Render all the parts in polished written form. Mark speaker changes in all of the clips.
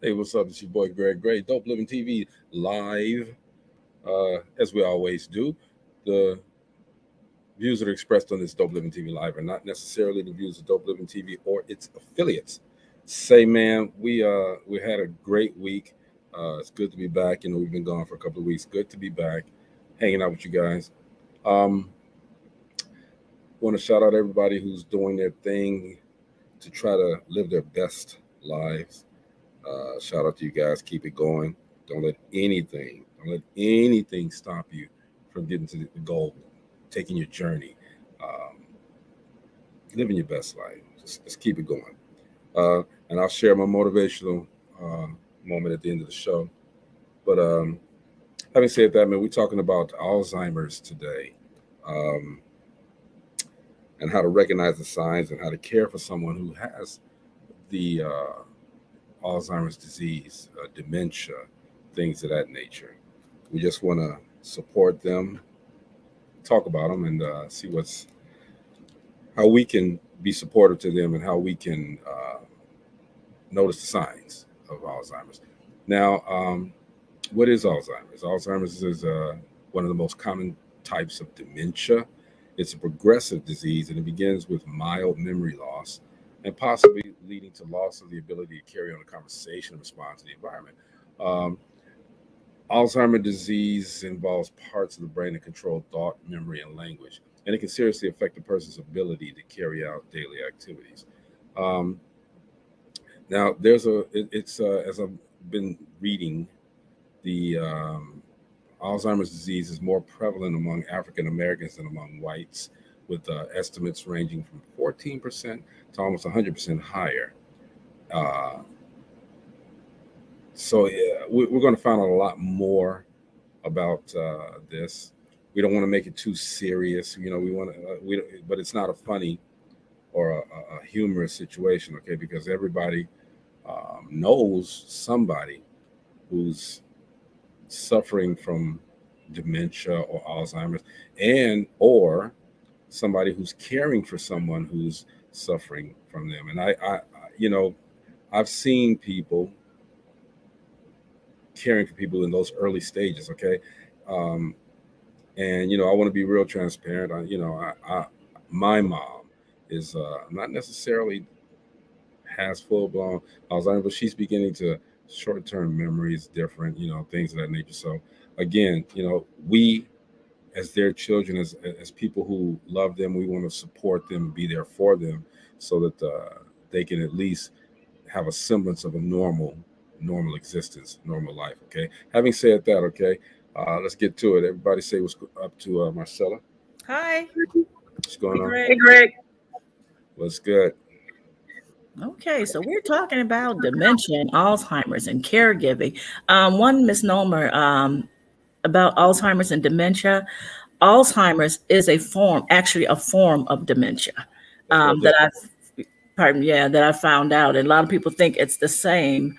Speaker 1: Hey, what's up? It's your boy Greg Gray, Dope Living TV live, as we always do. The views that are expressed on this Dope Living TV live are not necessarily the views of Dope Living TV or its affiliates. Say, man, we had a great week. It's good to be back. We've been gone for a couple of weeks. Good to be back, hanging out with you guys. Um, Want to shout out everybody who's doing their thing to try to live their best lives. Shout out to you guys. Keep it going. Don't let anything stop you from getting to the goal, taking your journey, um, living your best life. Just keep it going. And I'll share my motivational uh, moment at the end of the show. But having said that, man, we're talking about Alzheimer's today, um, and how to recognize the signs and how to care for someone who has the Alzheimer's disease, dementia, things of that nature. We just want to support them, talk about them, and see how we can be supportive to them and how we can notice the signs of Alzheimer's. Now, what is Alzheimer's? Alzheimer's is one of the most common types of dementia. It's a progressive disease, and it begins with mild memory loss and possibly leading to loss of the ability to carry on a conversation and respond to the environment. Um, Alzheimer's disease involves parts of the brain that control thought, memory, and language, and it can seriously affect a person's ability to carry out daily activities. Um, Now, it's as I've been reading, the Alzheimer's disease is more prevalent among African Americans than among whites, with estimates ranging from 14% to almost 100% higher. Uh, so yeah, we're going to find out a lot more about this. We don't want to make it too serious, we want to, but it's not a funny or a humorous situation, okay? Because everybody knows somebody who's suffering from dementia or Alzheimer's, and or somebody who's caring for someone who's suffering from them. And you know, I've seen people caring for people in those early stages. Okay, um, and I want to be real transparent. My mom is not necessarily has full blown Alzheimer's, but she's beginning to short term memories different, things of that nature. So again, we as their children, as people who love them, we want to support them and be there for them so that they can at least have a semblance of a normal existence, normal life. Okay. Having said that, okay, let's get to it. Everybody say what's up to Marcella.
Speaker 2: Hi.
Speaker 1: What's going
Speaker 2: Hey,
Speaker 1: on?
Speaker 2: Greg.
Speaker 1: What's good?
Speaker 2: Okay, so we're talking about dementia and Alzheimer's and caregiving. One misnomer about Alzheimer's and dementia. Alzheimer's is actually a form of dementia
Speaker 1: That's what I
Speaker 2: that
Speaker 1: just.
Speaker 2: that I found out. And a lot of people think it's the same,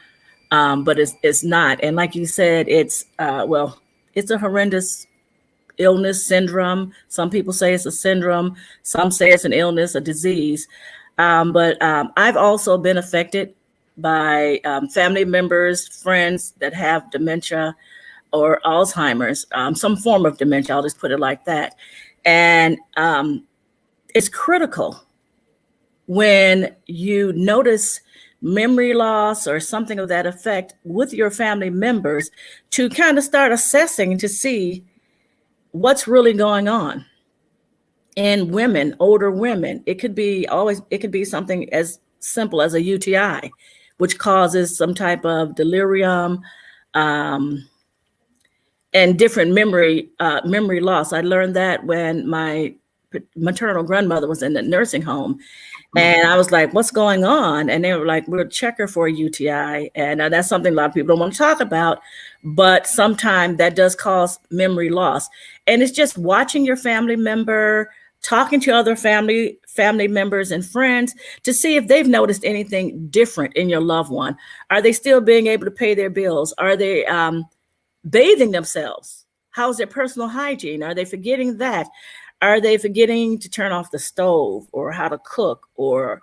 Speaker 2: but it's not. And like you said, it's a horrendous illness syndrome. Some people say it's a syndrome. Some say it's an illness, a disease. But I've also been affected by family members, friends that have dementia or Alzheimer's, some form of dementia. I'll just put it like that. And it's critical when you notice memory loss or something of that effect with your family members to kind of start assessing to see what's really going on. In women, older women, it could be something as simple as a UTI, which causes some type of delirium, um, and different memory loss. I learned that when my maternal grandmother was in the nursing home, and I was like, "What's going on?" And they were like, "We'll check her for a UTI," and that's something a lot of people don't want to talk about, but sometimes that does cause memory loss. And it's just watching your family member, talking to other family members and friends to see if they've noticed anything different in your loved one. Are they still being able to pay their bills? Are they bathing themselves? How's their personal hygiene? Are they forgetting that? Are they forgetting to turn off the stove or how to cook, or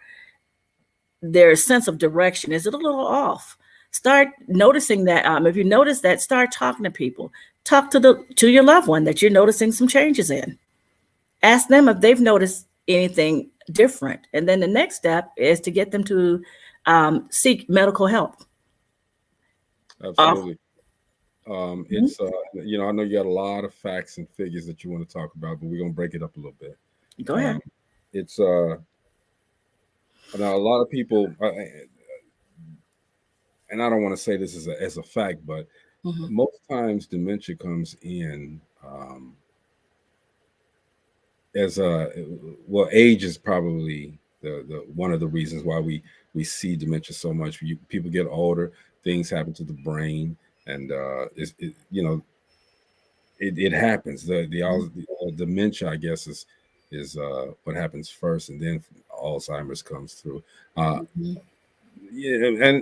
Speaker 2: their sense of direction? Is it a little off? Start noticing that. If you notice that, start talking to people. Talk to your loved one that you're noticing some changes in. Ask them if they've noticed anything different. And then the next step is to get them to seek medical help.
Speaker 1: Absolutely. It's I know you got a lot of facts and figures that you want to talk about, but we're gonna break it up a little bit.
Speaker 2: Go ahead.
Speaker 1: It's now a lot of people, and I don't want to say this as a fact, but most times dementia comes in as age is probably the one of the reasons why we see dementia so much. People get older, things happen to the brain, and it happens. The dementia, I guess, is what happens first, and then Alzheimer's comes through. Yeah,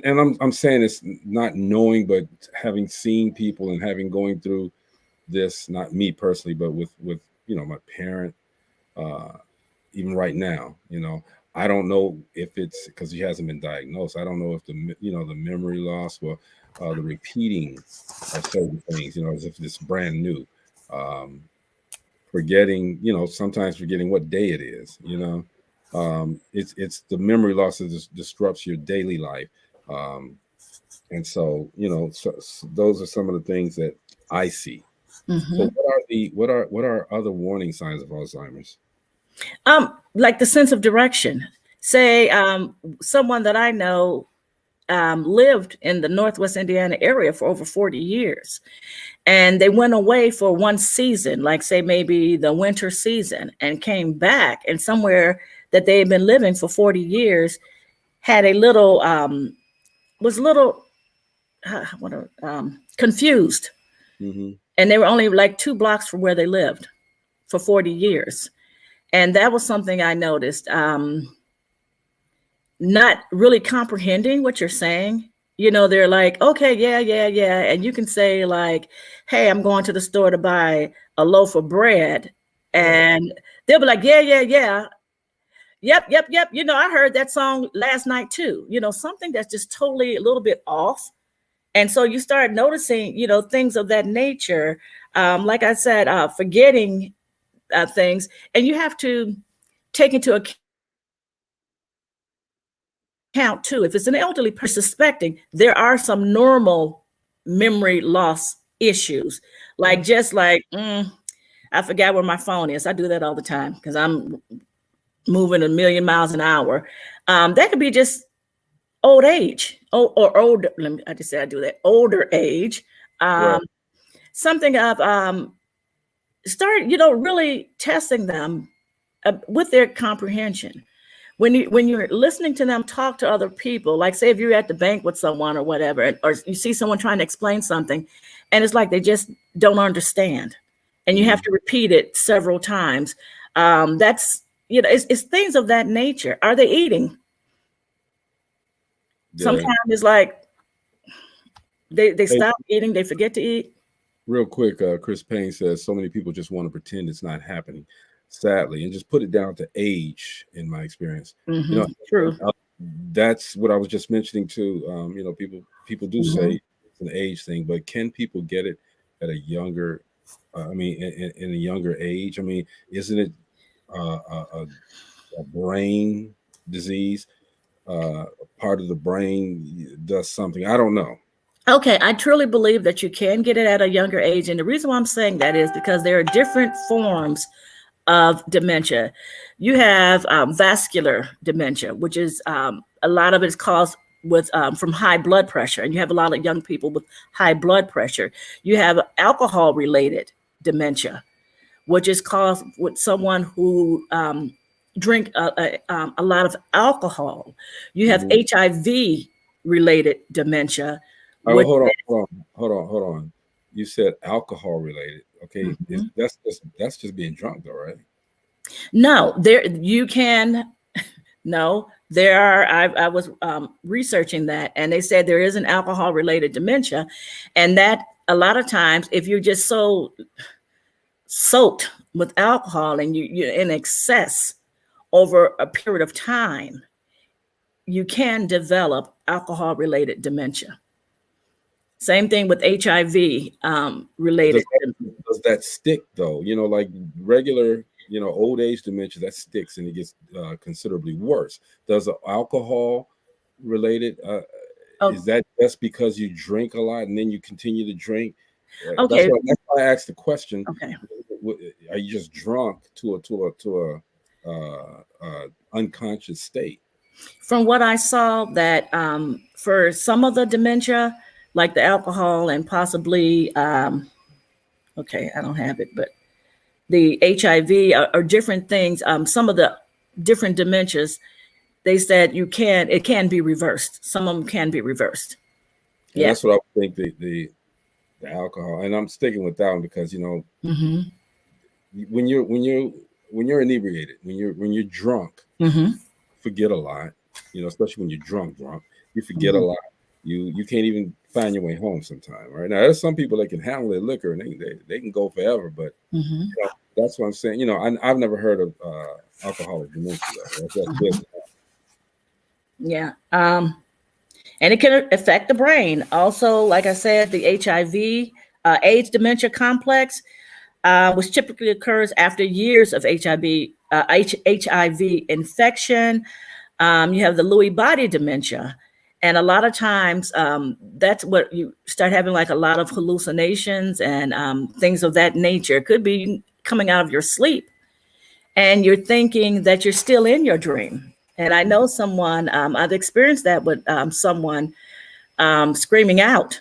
Speaker 1: and I'm saying it's not knowing, but having seen people and having going through this, not me personally, but with my parent, even right now, I don't know if it's because he hasn't been diagnosed. I don't know if the memory loss or the repeating of certain things, as if it's brand new. Forgetting, sometimes forgetting what day it is, it's the memory loss that disrupts your daily life. And so, those are some of the things that I see. So what are other warning signs of Alzheimer's?
Speaker 2: Like the sense of direction. Say someone that I know lived in the Northwest Indiana area for over 40 years. And they went away for one season, like say maybe the winter season, and came back, and somewhere that they had been living for 40 years had a little, was a little confused. And they were only like 2 blocks from where they lived for 40 years. And that was something I noticed. Not really comprehending what you're saying. They're like, okay, yeah. And you can say like, hey, I'm going to the store to buy a loaf of bread. And they'll be like, yeah. Yep. I heard that song last night too. Something that's just totally a little bit off. And so you start noticing, things of that nature. Like I said, forgetting things. And you have to take into account too, if it's an elderly person suspecting, there are some normal memory loss issues, like just like I forgot where my phone is. I do that all the time because I'm moving a million miles an hour. That could be just old age or older. I just said I do that. Older age.
Speaker 1: Right.
Speaker 2: Something of start really testing them with their comprehension. When you're listening to them talk to other people, like say if you're at the bank with someone or whatever, or you see someone trying to explain something, and it's like they just don't understand, and you have to repeat it several times. That's it's things of that nature. Are they eating?
Speaker 1: Yeah.
Speaker 2: Sometimes it's like they stop eating, they forget to eat.
Speaker 1: Real quick, Chris Payne says so many people just want to pretend it's not happening, sadly, and just put it down to age. In my experience,
Speaker 2: True.
Speaker 1: That's what I was just mentioning too. People do say it's an age thing, but can people get it at a younger? In a younger age. Isn't it a brain disease? Part of the brain does something. I don't know.
Speaker 2: Okay, I truly believe that you can get it at a younger age. And the reason why I'm saying that is because there are different forms of dementia. You have vascular dementia, which is a lot of it is caused from high blood pressure. And you have a lot of young people with high blood pressure. You have alcohol-related dementia, which is caused with someone who drink a lot of alcohol. You have HIV-related dementia.
Speaker 1: Hold on. You said alcohol related. Okay, that's just being drunk, though, right?
Speaker 2: No, you can. No, there are. I was researching that, and they said there is an alcohol related dementia, and that a lot of times, if you're just so soaked with alcohol and you're in excess over a period of time, you can develop alcohol related dementia. Same thing with HIV related.
Speaker 1: Does that stick though? You know, like regular, you know, old age dementia, that sticks and it gets considerably worse. Does alcohol related? Is that just because you drink a lot and then you continue to drink?
Speaker 2: Okay.
Speaker 1: That's why I asked the question.
Speaker 2: Okay.
Speaker 1: Are you just drunk to a unconscious state?
Speaker 2: From what I saw, that for some of the dementia, like the alcohol and possibly, okay, I don't have it, but the HIV are different things. Some of the different dementias, they said it can be reversed. Some of them can be reversed.
Speaker 1: Yeah, that's what I think. The alcohol, and I'm sticking with that one because, you know, when you're inebriated, when you're drunk, forget a lot. You know, especially when you're drunk, you forget a lot. You can't even find your way home sometime. Right now, there's some people that can handle their liquor and they can go forever. But you know, that's what I'm saying. You know, I've never heard of alcoholic dementia. That's good.
Speaker 2: Yeah. And it can affect the brain. Also, like I said, the HIV, AIDS dementia complex, which typically occurs after years of HIV infection. You have the Lewy body dementia. And a lot of times that's what you start having, like a lot of hallucinations and things of that nature. It could be coming out of your sleep and you're thinking that you're still in your dream. And I know someone, I've experienced that with someone screaming out.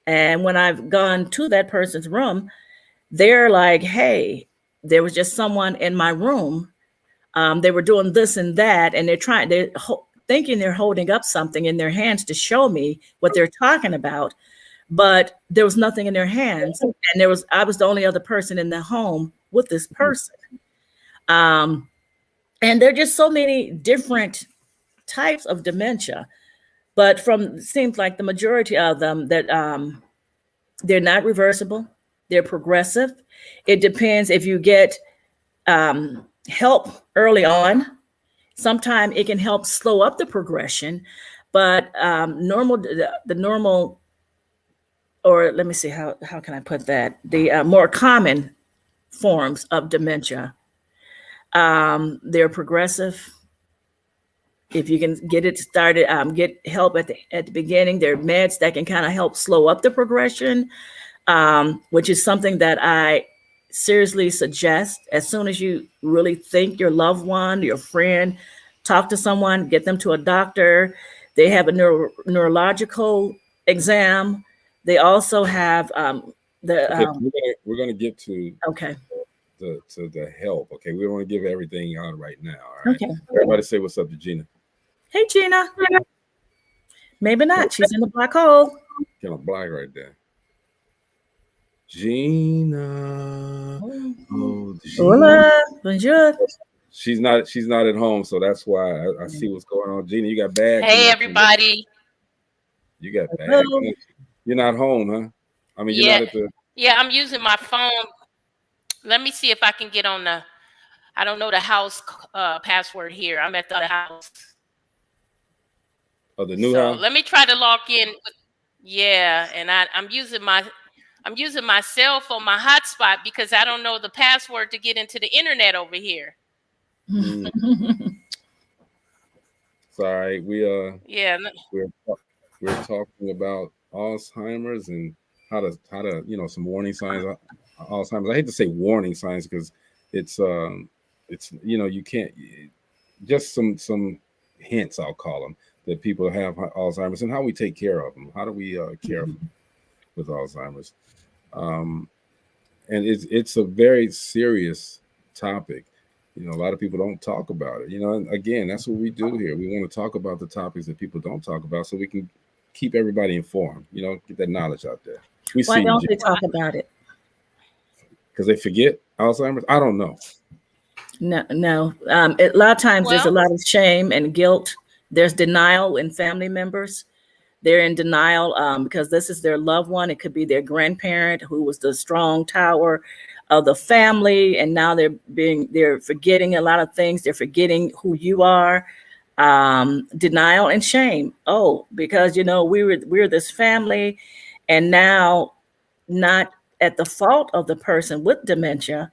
Speaker 2: And when I've gone to that person's room, they're like, hey, there was just someone in my room. They were doing this and that, and they're thinking they're holding up something in their hands to show me what they're talking about. But there was nothing in their hands. And I was the only other person in the home with this person. And there are just so many different types of dementia. But seems like the majority of them that they're not reversible, they're progressive. It depends if you get help early on. Sometimes it can help slow up the progression, but the normal, or let me see, how can I put that? The more common forms of dementia, they're progressive. If you can get it started, get help at the beginning. There are meds that can kind of help slow up the progression, which is something that I seriously suggest. As soon as you really think your loved one, your friend, talk to someone, get them to a doctor. They have a neurological exam. They also have
Speaker 1: we're going to get to the help. Okay, we don't want to give everything out right now. All right. Okay. Everybody say what's up to Gina.
Speaker 2: Hey, Gina. Maybe not. She's in the black hole.
Speaker 1: Kind of black right there. Gina. Oh, Gina.
Speaker 2: Hola. Bonjour.
Speaker 1: She's not at home, so that's why I see what's going on. Gina, you got bad.
Speaker 3: Hey, everybody.
Speaker 1: You got bad. You're not home, huh? I mean, you're not at the.
Speaker 3: Yeah, I'm using my phone. Let me see if I can get on the. I don't know the house password here. I'm at the house.
Speaker 1: Oh, the new house.
Speaker 3: Let me try to log in. Yeah, and I'm using my cell phone, my hotspot, because I don't know the password to get into the internet over here.
Speaker 1: Sorry, we're talking about Alzheimer's and how to some warning signs of Alzheimer's. I hate to say warning signs because it's you can't, just some hints, I'll call them, that people have Alzheimer's and how we take care of them. How do we care of them with Alzheimer's? And it's a very serious topic. You know, a lot of people don't talk about it. You know, and again, that's what we do here. We want to talk about the topics that people don't talk about, so we can keep everybody informed. You know, get that knowledge out there.
Speaker 2: Why don't they talk about it?
Speaker 1: Because they forget Alzheimer's. I don't know.
Speaker 2: No. A lot of times there's a lot of shame and guilt. There's denial in family members. They're in denial because this is their loved one. It could be their grandparent who was the strong tower of the family, and now they're forgetting a lot of things. They're forgetting who you are. Denial and shame. Oh, because we're this family, and now not at the fault of the person with dementia,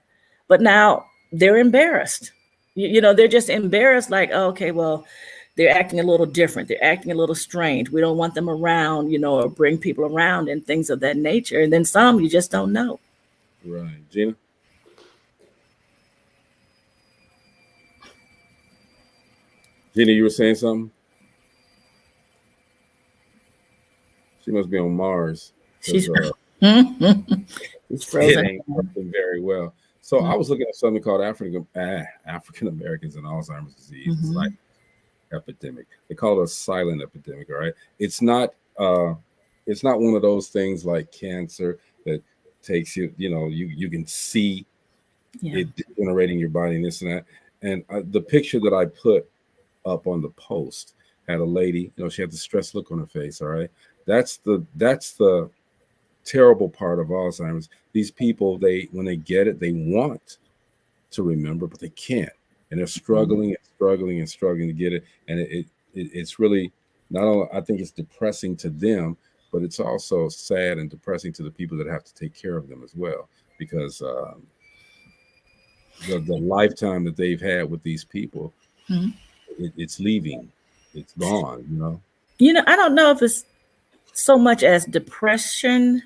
Speaker 2: but now they're embarrassed. They're just embarrassed, like, oh, okay, well, they're acting a little different. They're acting a little strange. We don't want them around, or bring people around and things of that nature. And then some you just don't know.
Speaker 1: Right. Gina? Gina, you were saying something? She must be on Mars.
Speaker 2: She's
Speaker 1: It's
Speaker 2: frozen.
Speaker 1: ain't working very well. So I was looking at something called African Americans and Alzheimer's disease. It's like epidemic. They call it a silent epidemic. All right. It's not one of those things like cancer that takes you, you can see it degenerating your body and this and that. And the picture that I put up on the post had a lady, she had the stressed look on her face. All right. That's the terrible part of Alzheimer's. These people, when they get it, they want to remember, but they can't. And they're struggling and struggling and struggling to get it. And it's really not only, I think it's depressing to them, but it's also sad and depressing to the people that have to take care of them as well, because the lifetime that they've had with these people, it's leaving, it's gone.
Speaker 2: I don't know if it's so much as depression.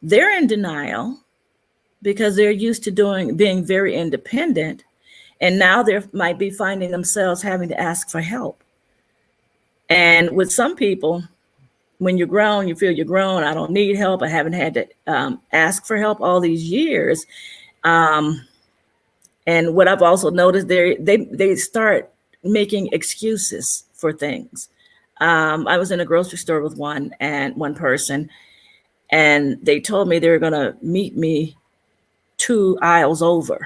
Speaker 2: They're in denial because they're used to being very independent, and now they might be finding themselves having to ask for help. And with some people, when you're grown, you feel you're grown. I don't need help. I haven't had to ask for help all these years. And what I've also noticed, they start making excuses for things. I was in a grocery store with one person, and they told me they were going to meet me 2 aisles over.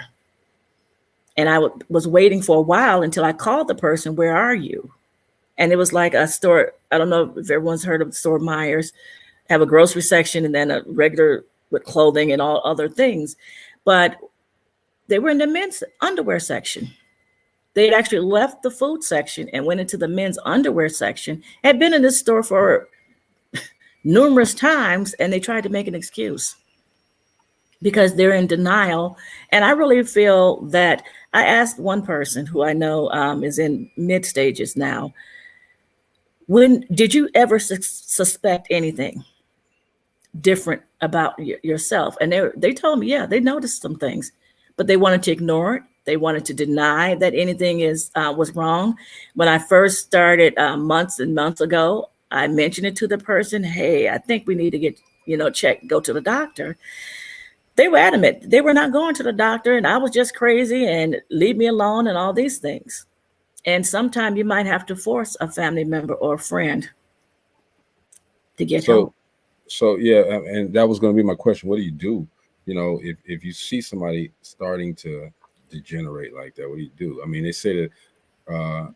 Speaker 2: And I was waiting for a while until I called the person, "Where are you?" And it was like a store. I don't know if everyone's heard of the store Myers, have a grocery section and then a regular with clothing and all other things. But they were in the men's underwear section. They had actually left the food section and went into the men's underwear section, had been in this store for numerous times, and they tried to make an excuse because they're in denial. And I really feel that I asked one person who I know is in mid stages now, when did you ever suspect anything different about yourself? And they told me, yeah, they noticed some things, but they wanted to ignore it. They wanted to deny that anything was wrong. When I first started months and months ago, I mentioned it to the person. Hey, I think we need to get, checked, go to the doctor. They were adamant. They were not going to the doctor, and I was just crazy and leave me alone and all these things. And sometimes you might have to force a family member or a friend to get help.
Speaker 1: So yeah, and that was going to be my question. What do you do? If you see somebody starting to degenerate like that, what do you do? I mean, they say that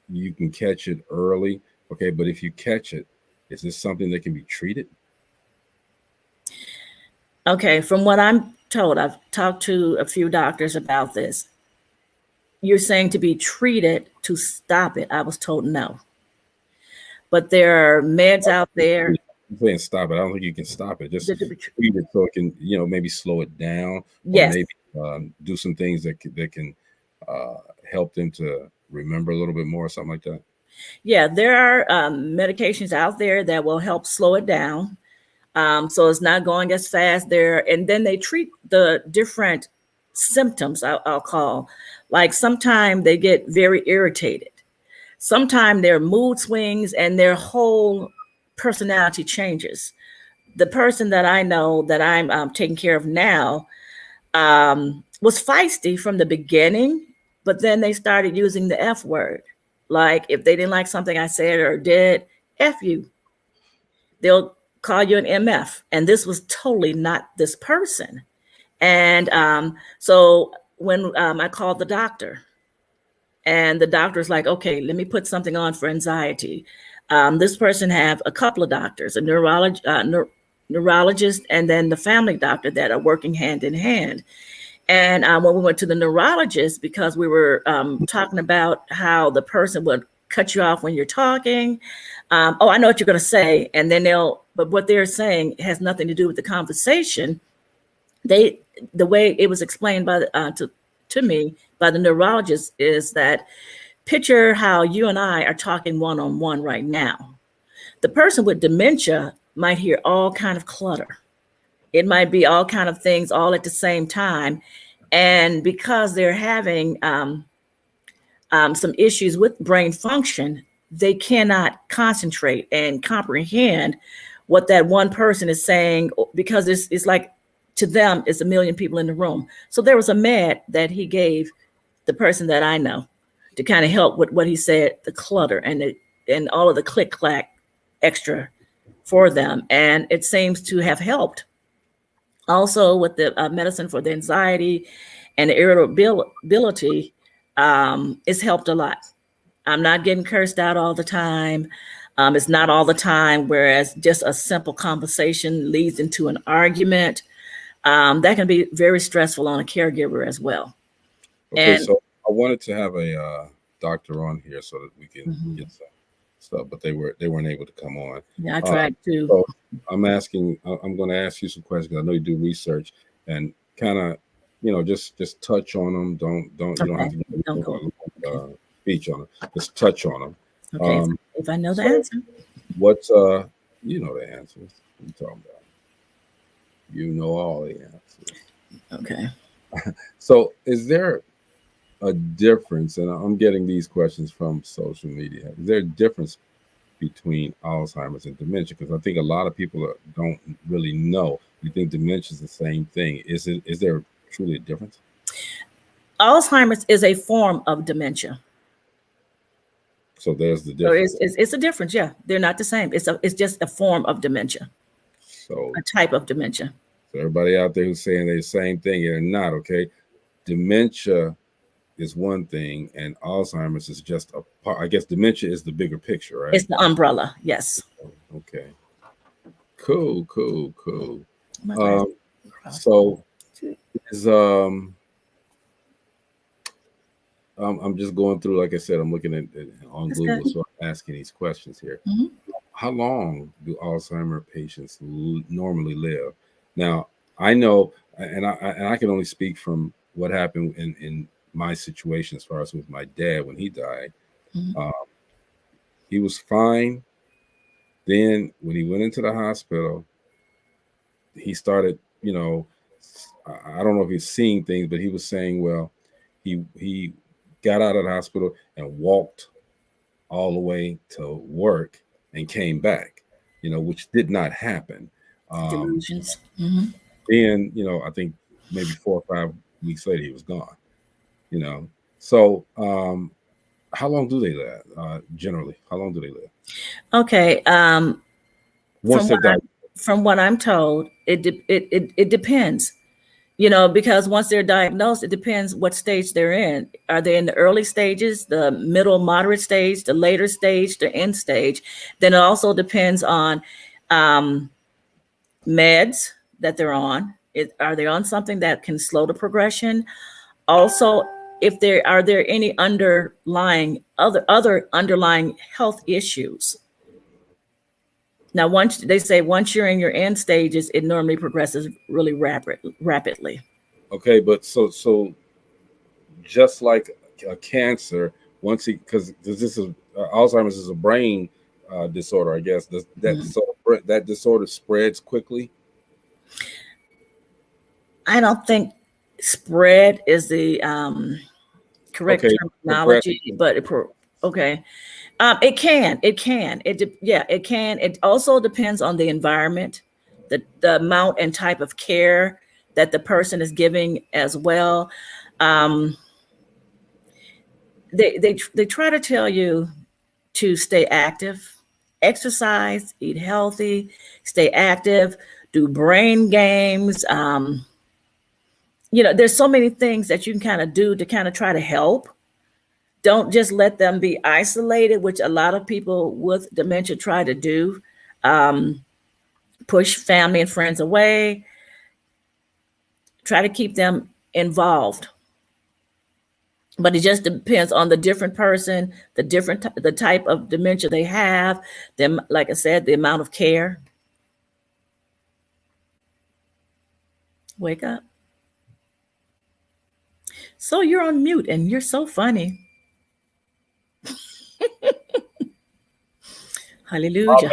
Speaker 1: you can catch it early. Okay, but if you catch it, is this something that can be treated?
Speaker 2: Okay, from what I'm told, I've talked to a few doctors about this. You're saying to be treated to stop it. I was told no. But there are meds out there.
Speaker 1: I'm saying stop it. I don't think you can stop it. Just treat it so it can, maybe slow it down.
Speaker 2: Yes.
Speaker 1: Or maybe do some things that can help them to remember a little bit more or something like that.
Speaker 2: Yeah, there are medications out there that will help slow it down. So it's not going as fast there. And then they treat the different symptoms, I'll call. Like sometimes they get very irritated. Sometimes their mood swings and their whole personality changes. The person that I know that I'm taking care of now was feisty from the beginning, but then they started using the F word. Like if they didn't like something I said or did, F you. They'll call you an MF. And this was totally not this person. And so when I called the doctor, and the doctor's like, okay, let me put something on for anxiety. This person have a couple of doctors, a neurologist, and then the family doctor that are working hand in hand. And when we went to the neurologist, because we were talking about how the person would cut you off when you're talking. Oh, I know what you're going to say. And then but what they're saying has nothing to do with the conversation. The way it was explained to me by the neurologist is that picture how you and I are talking one-on-one right now. The person with dementia might hear all kind of clutter. It might be all kind of things all at the same time. And because they're having some issues with brain function, they cannot concentrate and comprehend what that one person is saying, because it's like, to them, it's a million people in the room. So there was a med that he gave the person that I know to kind of help with what he said, the clutter and all of the click clack extra for them. And it seems to have helped. Also with the medicine for the anxiety and the irritability, it's helped a lot. I'm not getting cursed out all the time. It's not all the time, whereas just a simple conversation leads into an argument. That can be very stressful on a caregiver as well.
Speaker 1: Okay, so I wanted to have a doctor on here so that we can get some stuff, but they weren't able to come on.
Speaker 2: Yeah, I tried to.
Speaker 1: So I'm going to ask you some questions. I know you do research, and kind of, just touch on them. Don't you don't have to go speech on them. Just touch on them.
Speaker 2: Okay, if I know the answer.
Speaker 1: What's you know the answers. What are you talking about? You know all the answers.
Speaker 2: Okay.
Speaker 1: So is there a difference, and I'm getting these questions from social media, is there a difference between Alzheimer's and dementia? Because I think a lot of people don't really know. You think dementia is the same thing. Is there truly a difference?
Speaker 2: Alzheimer's is a form of dementia.
Speaker 1: So there's the difference.
Speaker 2: So it's a difference. Yeah, they're not the same. It's just a form of dementia.
Speaker 1: So
Speaker 2: a type of dementia.
Speaker 1: So everybody out there who's saying they're the same thing, they're not. Okay, dementia is one thing, and Alzheimer's is just a part. I guess dementia is the bigger picture, right?
Speaker 2: It's the umbrella. Yes.
Speaker 1: Okay. Cool. So is I'm just going through, like I said, I'm looking at on
Speaker 2: That's
Speaker 1: Google,
Speaker 2: good.
Speaker 1: so I'm asking these questions here. How long do Alzheimer patients normally live? Now, I know, and I can only speak from what happened in my situation as far as with my dad when he died. He was fine. Then when he went into the hospital, he started, I don't know if he's seeing things, but he was saying, well, he got out of the hospital and walked all the way to work and came back, which did not happen.
Speaker 2: Delusions.
Speaker 1: Then, I think maybe 4 or 5 weeks later, he was gone, So how long do they live, generally? How long do they live?
Speaker 2: Okay.
Speaker 1: Once they're diagnosed.
Speaker 2: From what I'm told, it depends. Because once they're diagnosed, it depends what stage they're in. Are they in the early stages, the middle, moderate stage, the later stage, the end stage? Then it also depends on meds that they're on. Are they on something that can slow the progression? Also, are there any underlying other underlying health issues? Now, once you're in your end stages, it normally progresses really rapidly.
Speaker 1: Okay, but so just like a cancer, because this is Alzheimer's is a brain disorder, I guess. That disorder spreads quickly?
Speaker 2: I don't think spread is the correct terminology, but okay. It can. It can. It also depends on the environment, the amount and type of care that the person is giving as well. They try to tell you to stay active, exercise, eat healthy, stay active, do brain games. There's so many things that you can kind of do to kind of try to help. Don't just let them be isolated, which a lot of people with dementia try to do. Push family and friends away. Try to keep them involved. But it just depends on the different person, the type of dementia they have, them, like I said, the amount of care. Wake up. So you're on mute and you're so funny. Hallelujah.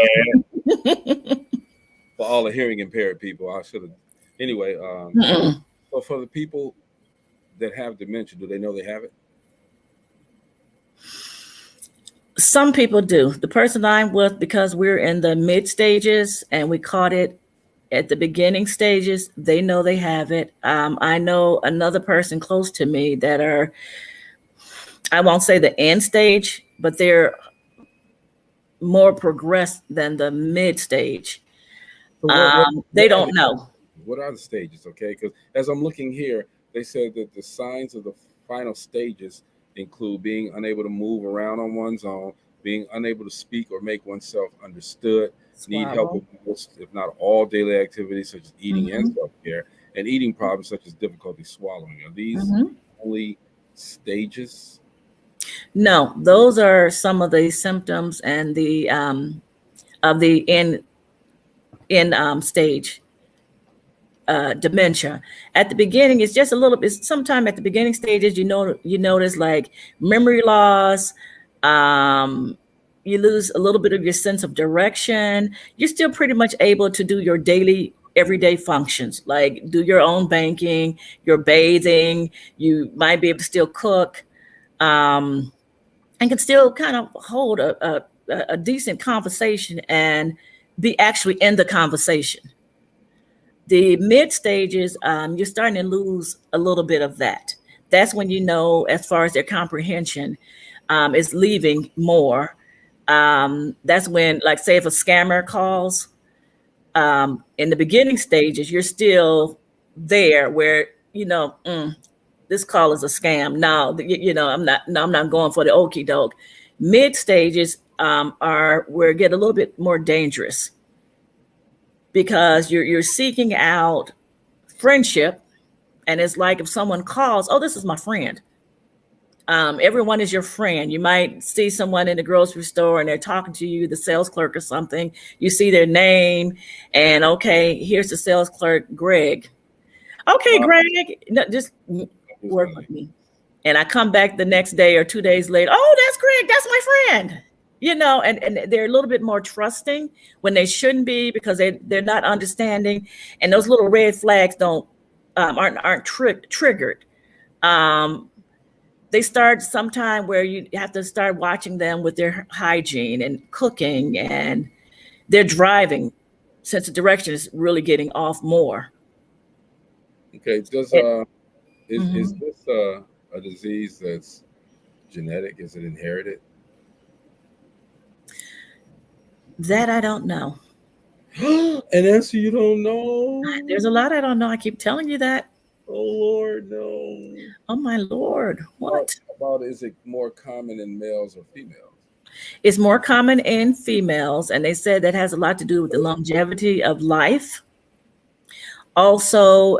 Speaker 1: For all the hearing impaired people, I should have. Anyway, so for the people that have dementia, do they know they have it?
Speaker 2: Some people do. The person I'm with, because we're in the mid stages and we caught it at the beginning stages, they know they have it. I know another person close to me that are, I won't say the end stage, but they're more progressed than the mid stage.
Speaker 1: So
Speaker 2: they don't know.
Speaker 1: What are the stages? Okay, because as I'm looking here, they said that the signs of the final stages include being unable to move around on one's own, being unable to speak or make oneself understood, need help with most, if not all, daily activities such as eating and self-care, and eating problems such as difficulty swallowing. Are these only stages?
Speaker 2: No, those are some of the symptoms and the of the end stage dementia. At the beginning, it's just a little bit. Sometime at the beginning stages, you notice like memory loss. You lose a little bit of your sense of direction. You're still pretty much able to do your daily, everyday functions, like do your own banking, your bathing. You might be able to still cook, and can still kind of hold a decent conversation and be actually in the conversation. The mid stages, you're starting to lose a little bit of that. That's when you know, as far as their comprehension is leaving more. That's when, like, say if a scammer calls, in the beginning stages, you're still there where, this call is a scam. No, I'm not going for the okie doke. Mid stages are where it get a little bit more dangerous, because you're seeking out friendship, and it's like if someone calls, oh, this is my friend. Everyone is your friend. You might see someone in the grocery store and they're talking to you, the sales clerk or something. You see their name, and okay, here's the sales clerk, Greg. Okay, Greg, no, just work with me. And I come back the next day or 2 days later. Oh, that's Greg. That's my friend. And they're a little bit more trusting when they shouldn't be, because they're not understanding, and those little red flags aren't triggered. They start sometime where you have to start watching them with their hygiene and cooking and their driving, sense of direction is really getting off more.
Speaker 1: Okay, is this a disease that's genetic? Is it inherited?
Speaker 2: That I don't know.
Speaker 1: An answer you don't know?
Speaker 2: There's a lot I don't know. I keep telling you that.
Speaker 1: Oh, Lord, no.
Speaker 2: Oh, my Lord. What?
Speaker 1: About is it more common in males or females?
Speaker 2: It's more common in females, and they said that has a lot to do with the longevity of life. Also,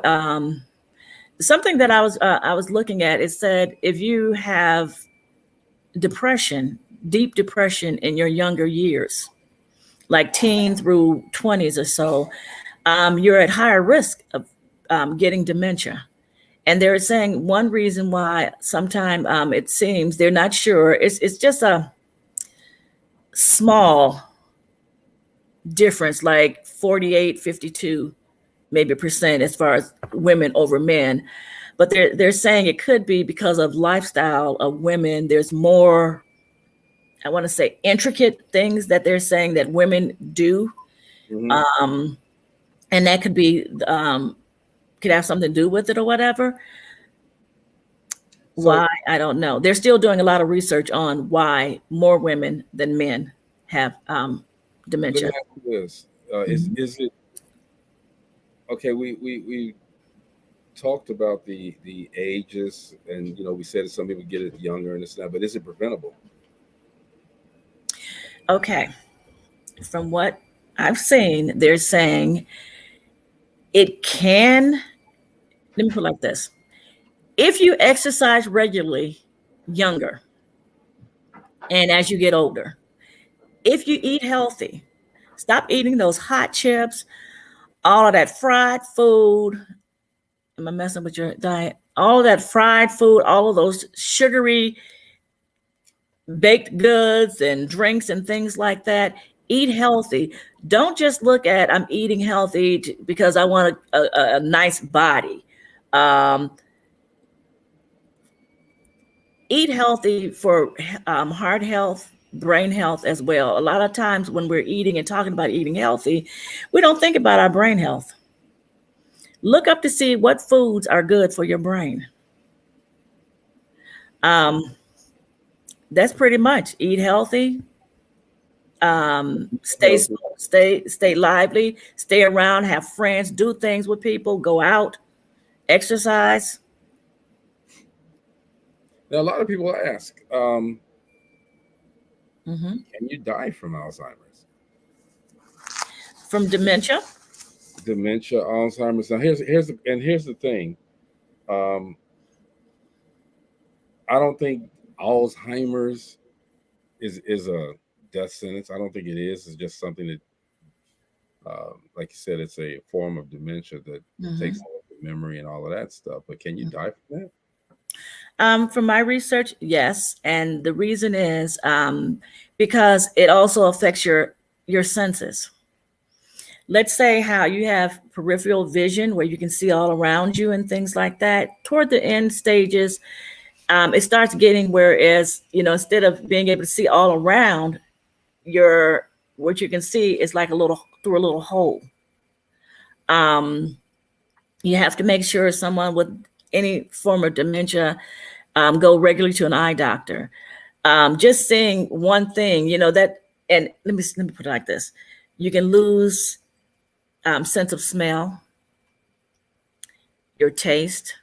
Speaker 2: something that I was looking at, it said if you have depression, deep depression in your younger years, like teen through 20s or so, you're at higher risk of getting dementia. And they're saying one reason why sometimes it seems they're not sure, it's just a small difference, like 48, 52, maybe percent as far as women over men. But they're saying it could be because of lifestyle of women. There's more, I want to say, intricate things that they're saying that women do. And that could be, could have something to do with it or whatever. So, why? I don't know. They're still doing a lot of research on why more women than men have dementia.
Speaker 1: Let me ask you this. Is it, okay, we talked about the ages, and we said that some people get it younger and this and that, but is it preventable?
Speaker 2: Okay. From what I've seen, they're saying it can, let me put it like this. If you exercise regularly, younger, and as you get older, if you eat healthy, stop eating those hot chips, all of that fried food. Am I messing with your diet? All of that fried food, all of those sugary baked goods and drinks and things like that. Eat healthy. Don't just look at I'm eating healthy because I want a nice body. Um, Eat healthy for heart health, brain health as well. A lot of times when we're eating and talking about eating healthy, we don't think about our brain health. Look up to see what foods are good for your brain. Um, that's pretty much eat healthy, stay lively, stay around, have friends, do things with people, go out, exercise.
Speaker 1: Now, a lot of people ask,
Speaker 2: Hmm.
Speaker 1: can you die from Alzheimer's?
Speaker 2: From dementia.
Speaker 1: Dementia, Alzheimer's. Now, here's the thing. Um, I don't think Alzheimer's is a death sentence. I don't think it is. It's just something that, like you said, it's a form of dementia that takes
Speaker 2: Hmm.
Speaker 1: away the memory and all of that stuff. But can you die from that?
Speaker 2: From my research, yes, and the reason is because it also affects your senses. Let's say how you have peripheral vision where you can see all around you and things like that. Toward the end stages, it starts getting whereas instead of being able to see all around, your what you can see is like a little through a little hole. Um, you have to make sure someone with any form of dementia go regularly to an eye doctor. Just seeing one thing, that, and let me put it like this: you can lose sense of smell, your taste,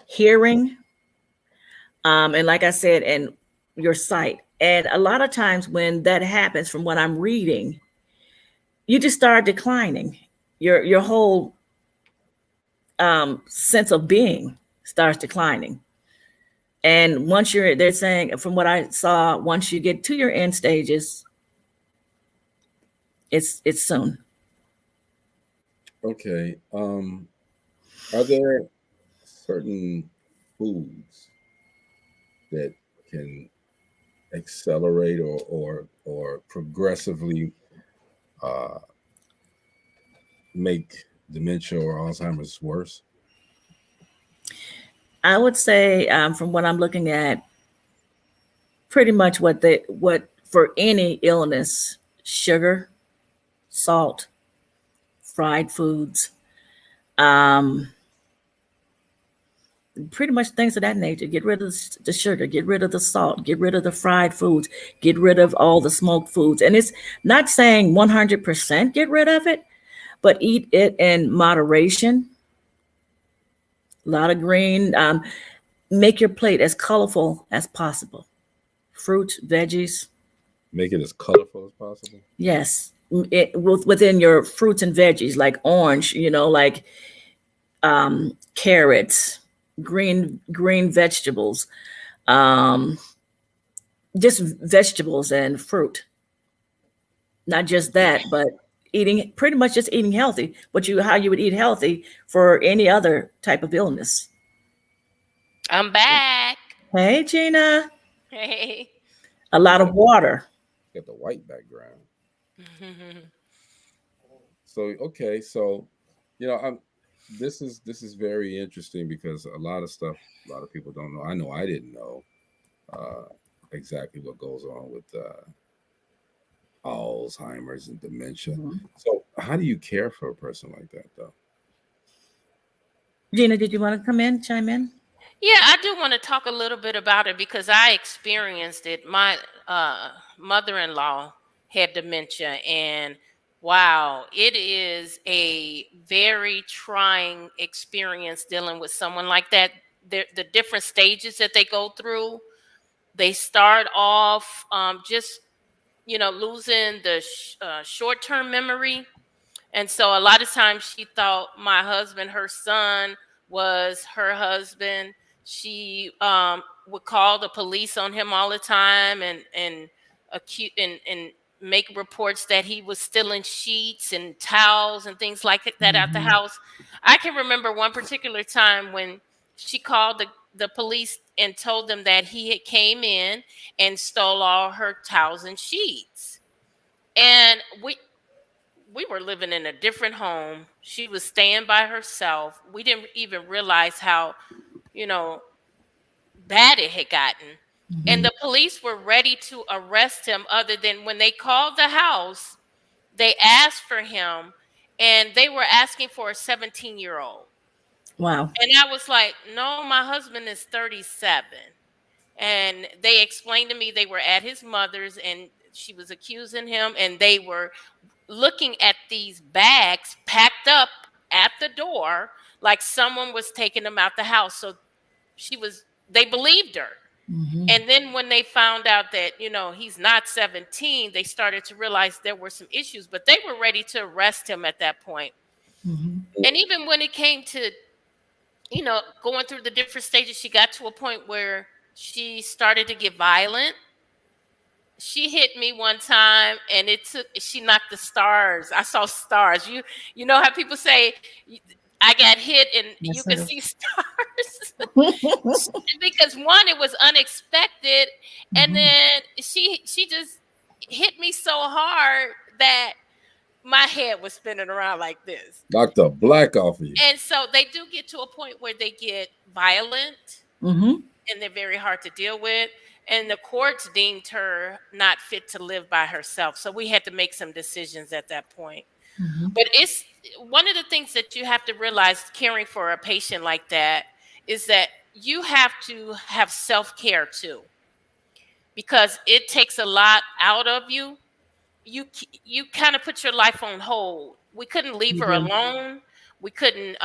Speaker 2: hearing, and like I said, and your sight. And a lot of times when that happens, from what I'm reading, you just start declining. Your whole sense of being starts declining. And once they're saying, from what I saw, once you get to your end stages, it's soon.
Speaker 1: Okay. Are there certain foods that can accelerate or progressively uh, make dementia or Alzheimer's worse?
Speaker 2: I would say, from what I'm looking at, pretty much what for any illness, sugar, salt, fried foods, um, pretty much things of that nature. Get rid of the sugar, get rid of the salt, get rid of the fried foods, get rid of all the smoked foods. And it's not saying 100% get rid of it, but eat it in moderation. A lot of green. Make your plate as colorful as possible. Fruits, veggies.
Speaker 1: Make it as colorful as possible.
Speaker 2: Yes, within your fruits and veggies, like orange, like carrots, green vegetables, um, just vegetables and fruit. Not just that, but eating pretty much just eating healthy. But how you would eat healthy for any other type of illness.
Speaker 3: I'm back.
Speaker 2: Hey, Gina,
Speaker 3: Hey.
Speaker 2: a lot of water.
Speaker 1: Got the white background. So okay, so I'm this is very interesting because a lot of stuff a lot of people don't know. I know I didn't know uh, exactly what goes on with Alzheimer's and dementia.
Speaker 2: Mhm.
Speaker 1: So how do you care for a person like that though?
Speaker 2: Gina, did you want to come in, chime in?
Speaker 3: Yeah, I do want to talk a little bit about it because I experienced it. My mother-in-law had dementia, and wow, it is a very trying experience dealing with someone like that. The different stages that they go through. They start off just losing the short-term memory. And so a lot of times she thought my husband, her son, was her husband. She would call the police on him all the time and make reports that he was stealing sheets and towels and things like that out the house. I can remember one particular time when she called the police and told them that he had came in and stole all her towels and sheets. And we were living in a different home. She was staying by herself. We didn't even realize how, you know, bad it had gotten. And the police were ready to arrest him, other than when they called the house, they asked for him, and they were asking for a 17-year-old.
Speaker 2: Wow.
Speaker 3: And I was like, no, my husband is 37. And they explained to me they were at his mother's and she was accusing him, and they were looking at these bags packed up at the door like someone was taking them out the house. So they believed her. And then when they found out that, he's not 17, they started to realize there were some issues, but they were ready to arrest him at that point. And even when it came to, going through the different stages, she got to a point where she started to get violent. She hit me one time and she knocked the stars. I saw stars. You know how people say, I got hit and you can see stars? Because one, it was unexpected. And then she just hit me so hard that my head was spinning around like this.
Speaker 1: Knocked the black off of you.
Speaker 3: And so they do get to a point where they get violent and they're very hard to deal with. And the courts deemed her not fit to live by herself. So we had to make some decisions at that point. But it's one of the things that you have to realize caring for a patient like that is that you have to have self-care too, because it takes a lot out of you. You kind of put your life on hold. We couldn't leave her alone. We couldn't,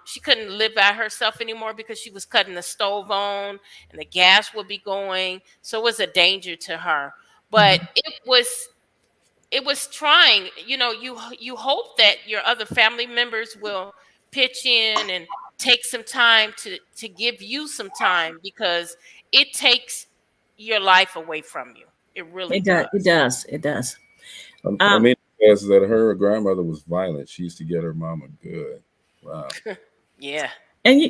Speaker 3: she couldn't live by herself anymore because she was cutting the stove on and the gas would be going. So it was a danger to her, but it was trying. You hope that your other family members will pitch in and take some time to give you some time, because it takes your life away from you. It really does.
Speaker 2: It does.
Speaker 1: I mean, says that her grandmother was violent. She used to get her mama good. Wow.
Speaker 3: Yeah.
Speaker 2: And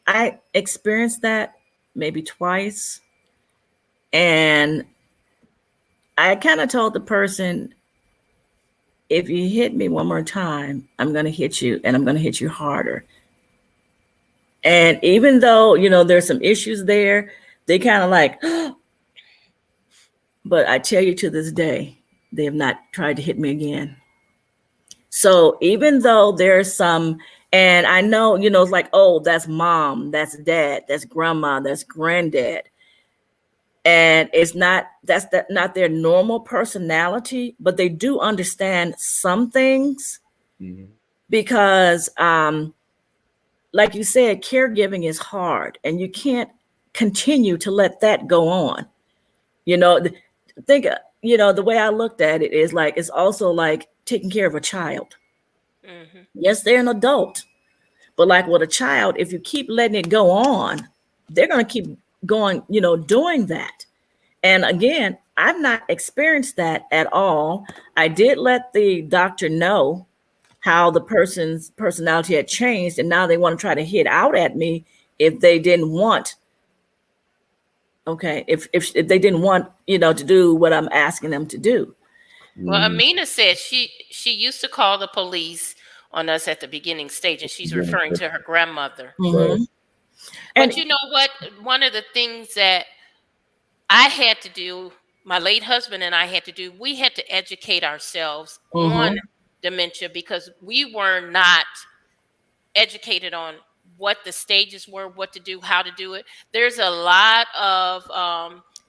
Speaker 2: I experienced that maybe twice, and I kind of told the person, if you hit me one more time, I'm going to hit you, and I'm going to hit you harder. And even though, there's some issues there, they kind of like, but I tell you, to this day, they have not tried to hit me again. So even though there's some, and I know, it's like, oh, that's mom, that's dad, that's grandma, that's granddad. And that's not their normal personality, but they do understand some things because, like you said, caregiving is hard, and you can't continue to let that go on. The way I looked at it is like, it's also like taking care of a child. Yes, they're an adult, but like with a child, if you keep letting it go on, they're going to keep going, doing that. And again, I've not experienced that at all. I did let the doctor know how the person's personality had changed, and now they want to try to hit out at me if they didn't want. Okay, if they didn't want, to do what I'm asking them to do.
Speaker 3: Well, Amina said she used to call the police on us at the beginning stage, and she's referring to her grandmother. And you know what? One of the things that I had to do, my late husband and I had to do, we had to educate ourselves on dementia, because we were not educated on what the stages were, what to do, how to do it. There's a lot of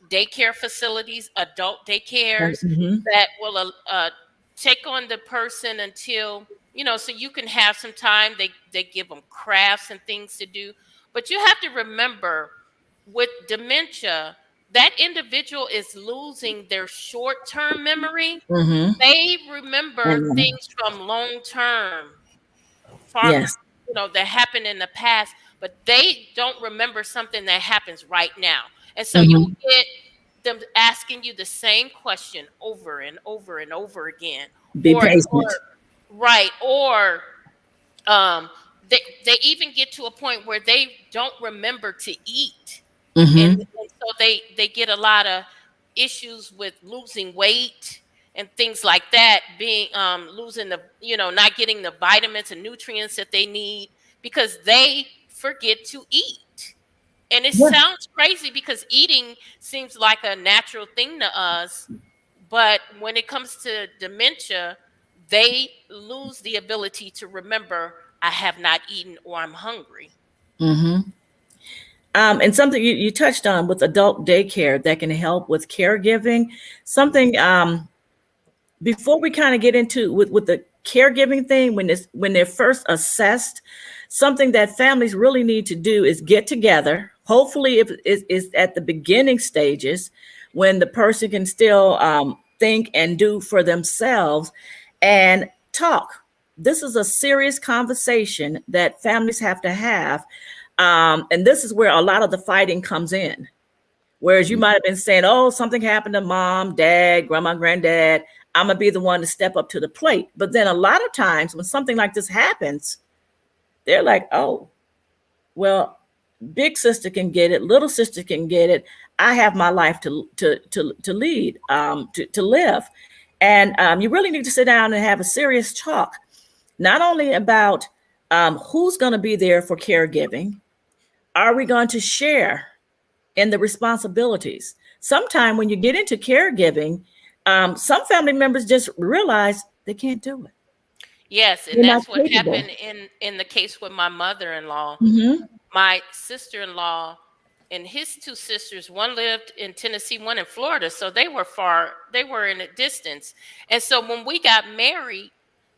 Speaker 3: daycare facilities, adult daycares that will take on the person until, so you can have some time. They give them crafts and things to do. But you have to remember, with dementia, that individual is losing their short-term memory. They remember things from long-term.
Speaker 2: Yes.
Speaker 3: that happened in the past, but they don't remember something that happens right now. And so you
Speaker 2: Hmm.
Speaker 3: will get them asking you the same question over and over and over again,
Speaker 2: Be
Speaker 3: or
Speaker 2: patient.
Speaker 3: right, or um they even get to a point where they don't remember to eat, and
Speaker 2: Hmm.
Speaker 3: so they get a lot of issues with losing weight and things like that, being losing the not getting the vitamins and nutrients that they need because they forget to eat. And it
Speaker 2: Yeah.
Speaker 3: sounds crazy because eating seems like a natural thing to us, but when it comes to dementia, they lose the ability to remember, I have not eaten or I'm hungry.
Speaker 2: Hmm. And something you touched on with adult daycare that can help with caregiving. Something before we kind of get into with the caregiving thing, when they're first assessed, something that families really need to do is get together. Hopefully, if it's at the beginning stages, when the person can still think and do for themselves, and talk. This is a serious conversation that families have to have, and this is where a lot of the fighting comes in. Whereas you might have been saying, oh, something happened to mom, dad, grandma, granddad. I'm going to be the one to step up to the plate. But then a lot of times when something like this happens, they're like, oh, well, big sister can get it, little sister can get it. I have my life to lead, to live. And you really need to sit down and have a serious talk, not only about who's going to be there for caregiving, are we going to share and the responsibilities. Sometime when you get into caregiving, some family members just realize they can't do it.
Speaker 3: Yes, and
Speaker 2: They're not
Speaker 3: that's what
Speaker 2: capable.
Speaker 3: happened in the case with my mother-in-law.
Speaker 2: Hmm.
Speaker 3: My sister-in-law and his two sisters, one lived in Tennessee, one in Florida, so they were in a distance. And so when we got married,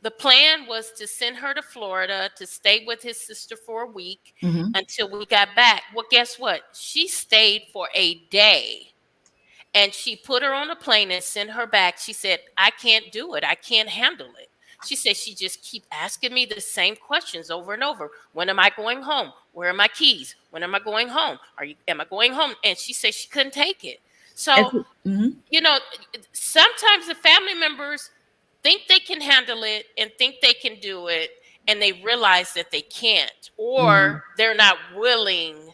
Speaker 3: the plan was to send her to Florida to stay with his sister for a week
Speaker 2: Hmm.
Speaker 3: until we got back. Well, guess what? She stayed for a day. And she put her on a plane and sent her back. She said, I can't do it. I can't handle it. She said she just keep asking me the same questions over and over. When am I going home? Where are my keys? When am I going home? Am I going home? And she said she couldn't take it.
Speaker 2: And
Speaker 3: So,
Speaker 2: mhm.
Speaker 3: you know, sometimes the family members think they can handle it and think they can do it, and they realize that they can't, or
Speaker 2: Mhm.
Speaker 3: they're not willing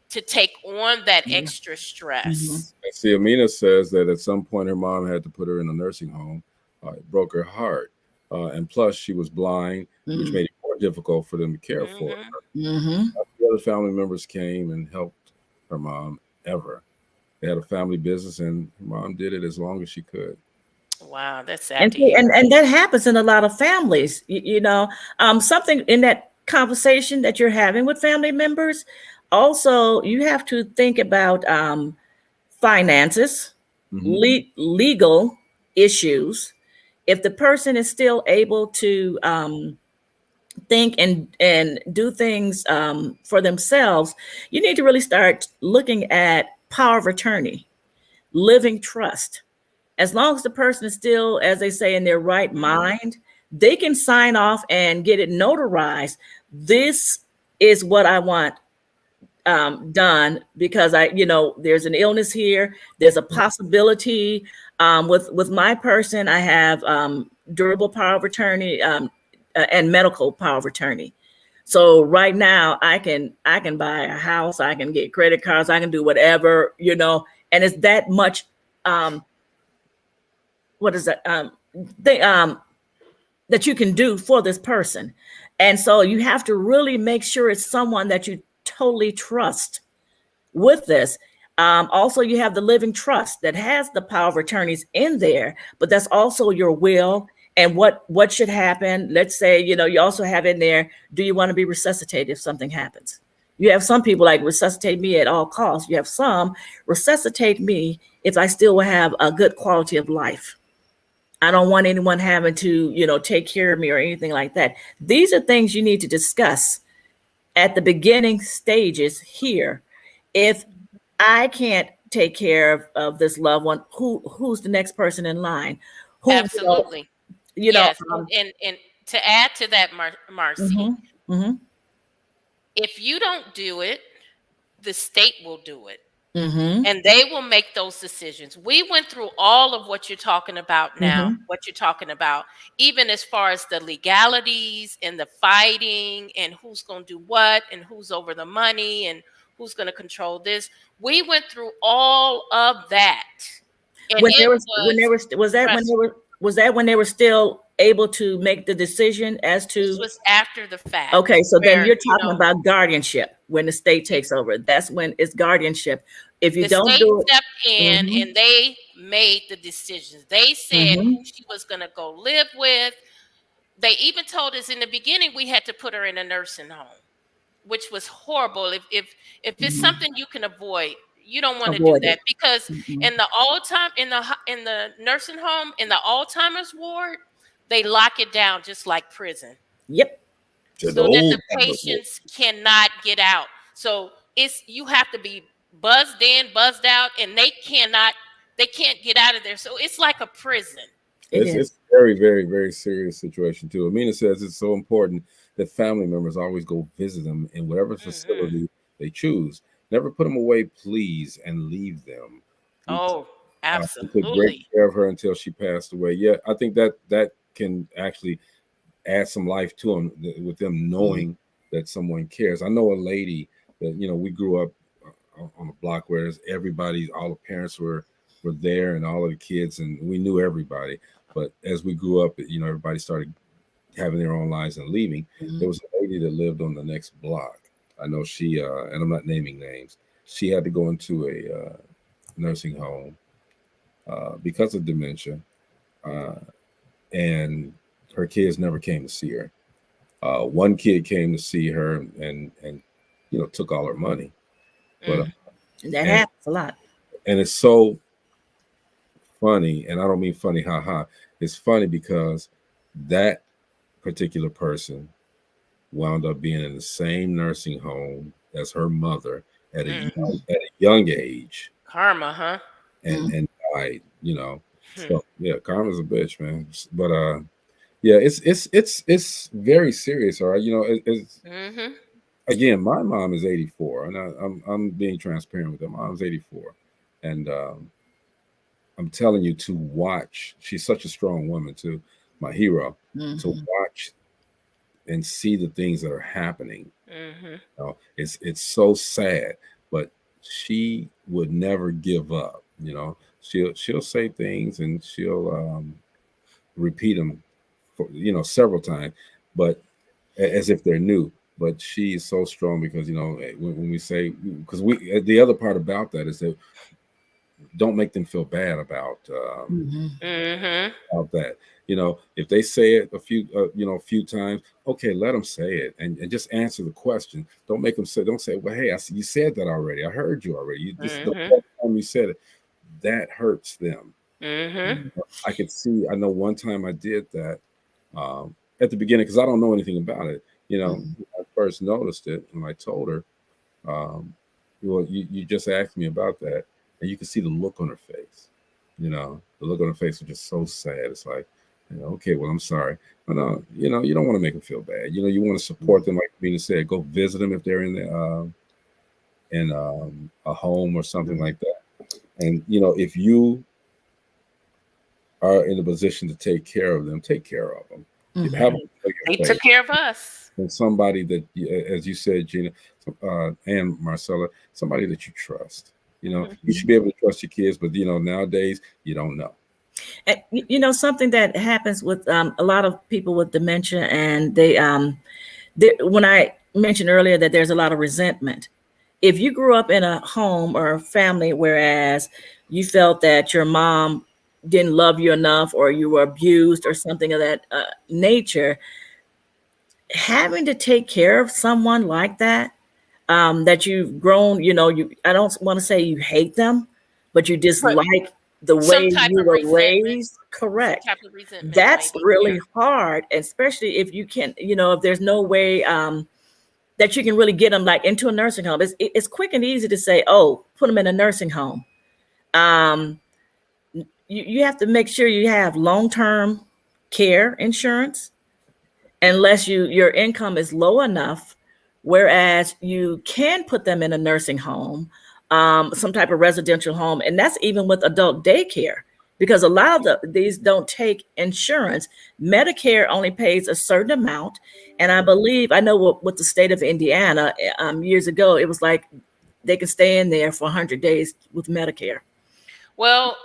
Speaker 3: to take on that
Speaker 2: Yeah.
Speaker 3: extra
Speaker 2: Mhm.
Speaker 3: stress.
Speaker 1: I see, Amina says that at some point her mom had to put her in a nursing home. It broke her heart. And plus, she was blind, which
Speaker 2: Mhm.
Speaker 1: made it more difficult for them to care for
Speaker 3: Hmm.
Speaker 1: her.
Speaker 2: Mhm.
Speaker 1: The other family members came and helped her mom ever. They had a family business, and her mom did it as long as she could.
Speaker 3: Wow, that's sad
Speaker 2: And
Speaker 3: to hear.
Speaker 2: and that happens in a lot of families. Something in that conversation that you're having with family members. Also, you have to think about finances,
Speaker 1: Hmm.
Speaker 2: legal issues. If the person is still able to think and do things for themselves, you need to really start looking at power of attorney, living trust. As long as the person is still, as they say, in their right
Speaker 3: Hmm.
Speaker 2: mind, they can sign off and get it notarized. This is what I want done because there's an illness here. There's a possibility with my person. I have durable power of attorney and medical power of attorney. So right now I can buy a house. I can get credit cards. I can do whatever, and it's that much. Um, what is that? They, that you can do for this person. And so you have to really make sure it's someone that you totally trust with this. Also, you have the living trust that has the power of attorneys in there, but that's also your will and what should happen. Let's say, you also have in there, do you want to be resuscitated if something happens? You have some people like resuscitate me at all costs. You have some resuscitate me if I still will have a good quality of life. I don't want anyone having to, take care of me or anything like that. These are things you need to discuss at the beginning stages here. If I can't take care of this loved one, who's the next person in line? Who,
Speaker 3: Absolutely.
Speaker 2: you know,
Speaker 3: Yes, and to add to that, Marcy,
Speaker 2: Mm-hmm.
Speaker 3: if you don't do it, the state will do it.
Speaker 2: Mm-hmm.
Speaker 3: And they will make those decisions. We went through all of what you're talking about now,
Speaker 2: Mm-hmm.
Speaker 3: what you're talking about, even as far as the legalities and the fighting and who's going to do what and who's over the money and who's going to control this. We went through all of that. And
Speaker 2: When
Speaker 3: it
Speaker 2: there was was that when they
Speaker 3: stressful.
Speaker 2: were was that when they were still able to make the decision as
Speaker 3: This
Speaker 2: to?
Speaker 3: was after the fact,
Speaker 2: Okay, so then
Speaker 3: where,
Speaker 2: you're talking about guardianship when the state takes over. That's when it's guardianship. If you
Speaker 3: the
Speaker 2: don't
Speaker 3: state
Speaker 2: do it,
Speaker 3: stepped in
Speaker 2: mm-hmm,
Speaker 3: and they made the decisions. They said who
Speaker 2: mm-hmm,
Speaker 3: she was going to go live with. They even told us in the beginning we had to put her in a nursing home, which was horrible. If it's
Speaker 2: mm-hmm.
Speaker 3: something you can avoid, you don't want to do
Speaker 2: Avoid it.
Speaker 3: that, because
Speaker 2: Mm-hmm.
Speaker 3: in the all time in the nursing home, in the Alzheimer's ward, they lock it down just like prison,
Speaker 2: Yep.
Speaker 1: To the
Speaker 3: so that the
Speaker 1: old
Speaker 3: patients cannot get out. So you have to be buzzed in, buzzed out, and they can't get out of there. So it's like a prison.
Speaker 2: It
Speaker 1: it's
Speaker 2: is.
Speaker 1: a very, very, very serious situation too. Amina says it's so important that family members always go visit them in whatever
Speaker 3: Hmm.
Speaker 1: facility they choose. Never put them away, please, and leave them. We
Speaker 3: Oh,
Speaker 1: we took great
Speaker 3: absolutely.
Speaker 1: care of her until she passed away. Yeah, I think that can actually add some life to them with them
Speaker 2: Mm-hmm.
Speaker 1: knowing that someone cares. I know a lady that we grew up on a block where everybody, all the parents were there, and all of the kids, and we knew everybody. But as we grew up, everybody started having their own lives and leaving.
Speaker 2: Mm-hmm.
Speaker 1: There was a lady that lived on the next block. I know she, and I'm not naming names. She had to go into a nursing home because of dementia, uh, and her kids never came to see her. One kid came to see her and took all her money, but
Speaker 3: Mm.
Speaker 2: That
Speaker 1: and
Speaker 2: happens a lot.
Speaker 1: and it's so funny, and I don't mean funny, haha. It's funny because that particular person wound up being in the same nursing home as her mother at a
Speaker 3: Mm.
Speaker 1: young age,
Speaker 3: Karma, huh?
Speaker 2: Mm-hmm.
Speaker 1: and died.
Speaker 3: Hmm.
Speaker 1: So yeah, karma's a bitch, man. But yeah, it's very serious. All right, it's
Speaker 3: Mm-hmm.
Speaker 1: again, my mom is 84, and I'm being transparent with them. My mom's 84, and I'm telling you to watch. She's such a strong woman too, my hero. To
Speaker 2: Mm-hmm.
Speaker 1: watch and see the things that are happening.
Speaker 3: Mm-hmm.
Speaker 1: It's so sad, but she would never give up. She'll say things and she'll repeat them for several times, but as if they're new. But she is so strong because when we say, because the other part about that is that don't make them feel bad
Speaker 2: Mm-hmm.
Speaker 3: Mm-hmm.
Speaker 1: about that. If they say it a few times, okay, let them say it and just answer the question. Don't make them say, don't say, well, hey, you said that already. I heard you already. This is the
Speaker 3: Mm-hmm.
Speaker 1: first time you said it. That hurts them.
Speaker 3: Mm-hmm.
Speaker 1: I could see, I know one time I did that at the beginning because I don't know anything about it.
Speaker 2: Mm-hmm.
Speaker 1: I first noticed it and I told her, well, you just asked me about that. And you can see the look on her face. The look on her face was just so sad. It's like, okay, well, I'm sorry. But you don't want to make them feel bad. You want to support them, like Mina said. Go visit them if they're in a home or something like that. And if you are in a position to take care of them, take care of them. You have them on
Speaker 3: They
Speaker 1: your
Speaker 3: took
Speaker 1: face.
Speaker 3: care of us.
Speaker 1: And somebody that, as you said, Gina, and Marcella, somebody that you trust.
Speaker 3: Mm-hmm.
Speaker 1: You should be able to trust your kids, but nowadays you don't know.
Speaker 2: And something that happens with a lot of people with dementia, and when I mentioned earlier that there's a lot of resentment. If you grew up in a home or a family whereas you felt that your mom didn't love you enough, or you were abused or something of that nature, having to take care of someone like that, that you've grown, I don't want to say you hate them, but you
Speaker 3: But
Speaker 2: dislike the
Speaker 3: some
Speaker 2: way
Speaker 3: type
Speaker 2: you
Speaker 3: of
Speaker 2: were
Speaker 3: resentment.
Speaker 2: raised.
Speaker 3: Some
Speaker 2: Correct.
Speaker 3: type of resentment
Speaker 2: That's
Speaker 3: might be
Speaker 2: really
Speaker 3: there.
Speaker 2: hard, especially if you can, if there's no way that you can really get them like into a nursing home. It's quick and easy to say, oh, put them in a nursing home. Um, you have to make sure you have long-term care insurance. unless your income is low enough, whereas you can put them in a nursing home, some type of residential home, and that's even with adult daycare, because a lot of these don't take insurance. Medicare only pays a certain amount, and I believe, I know with the state of Indiana, years ago, it was like they could stay in there for 100 days with Medicare.
Speaker 3: Well,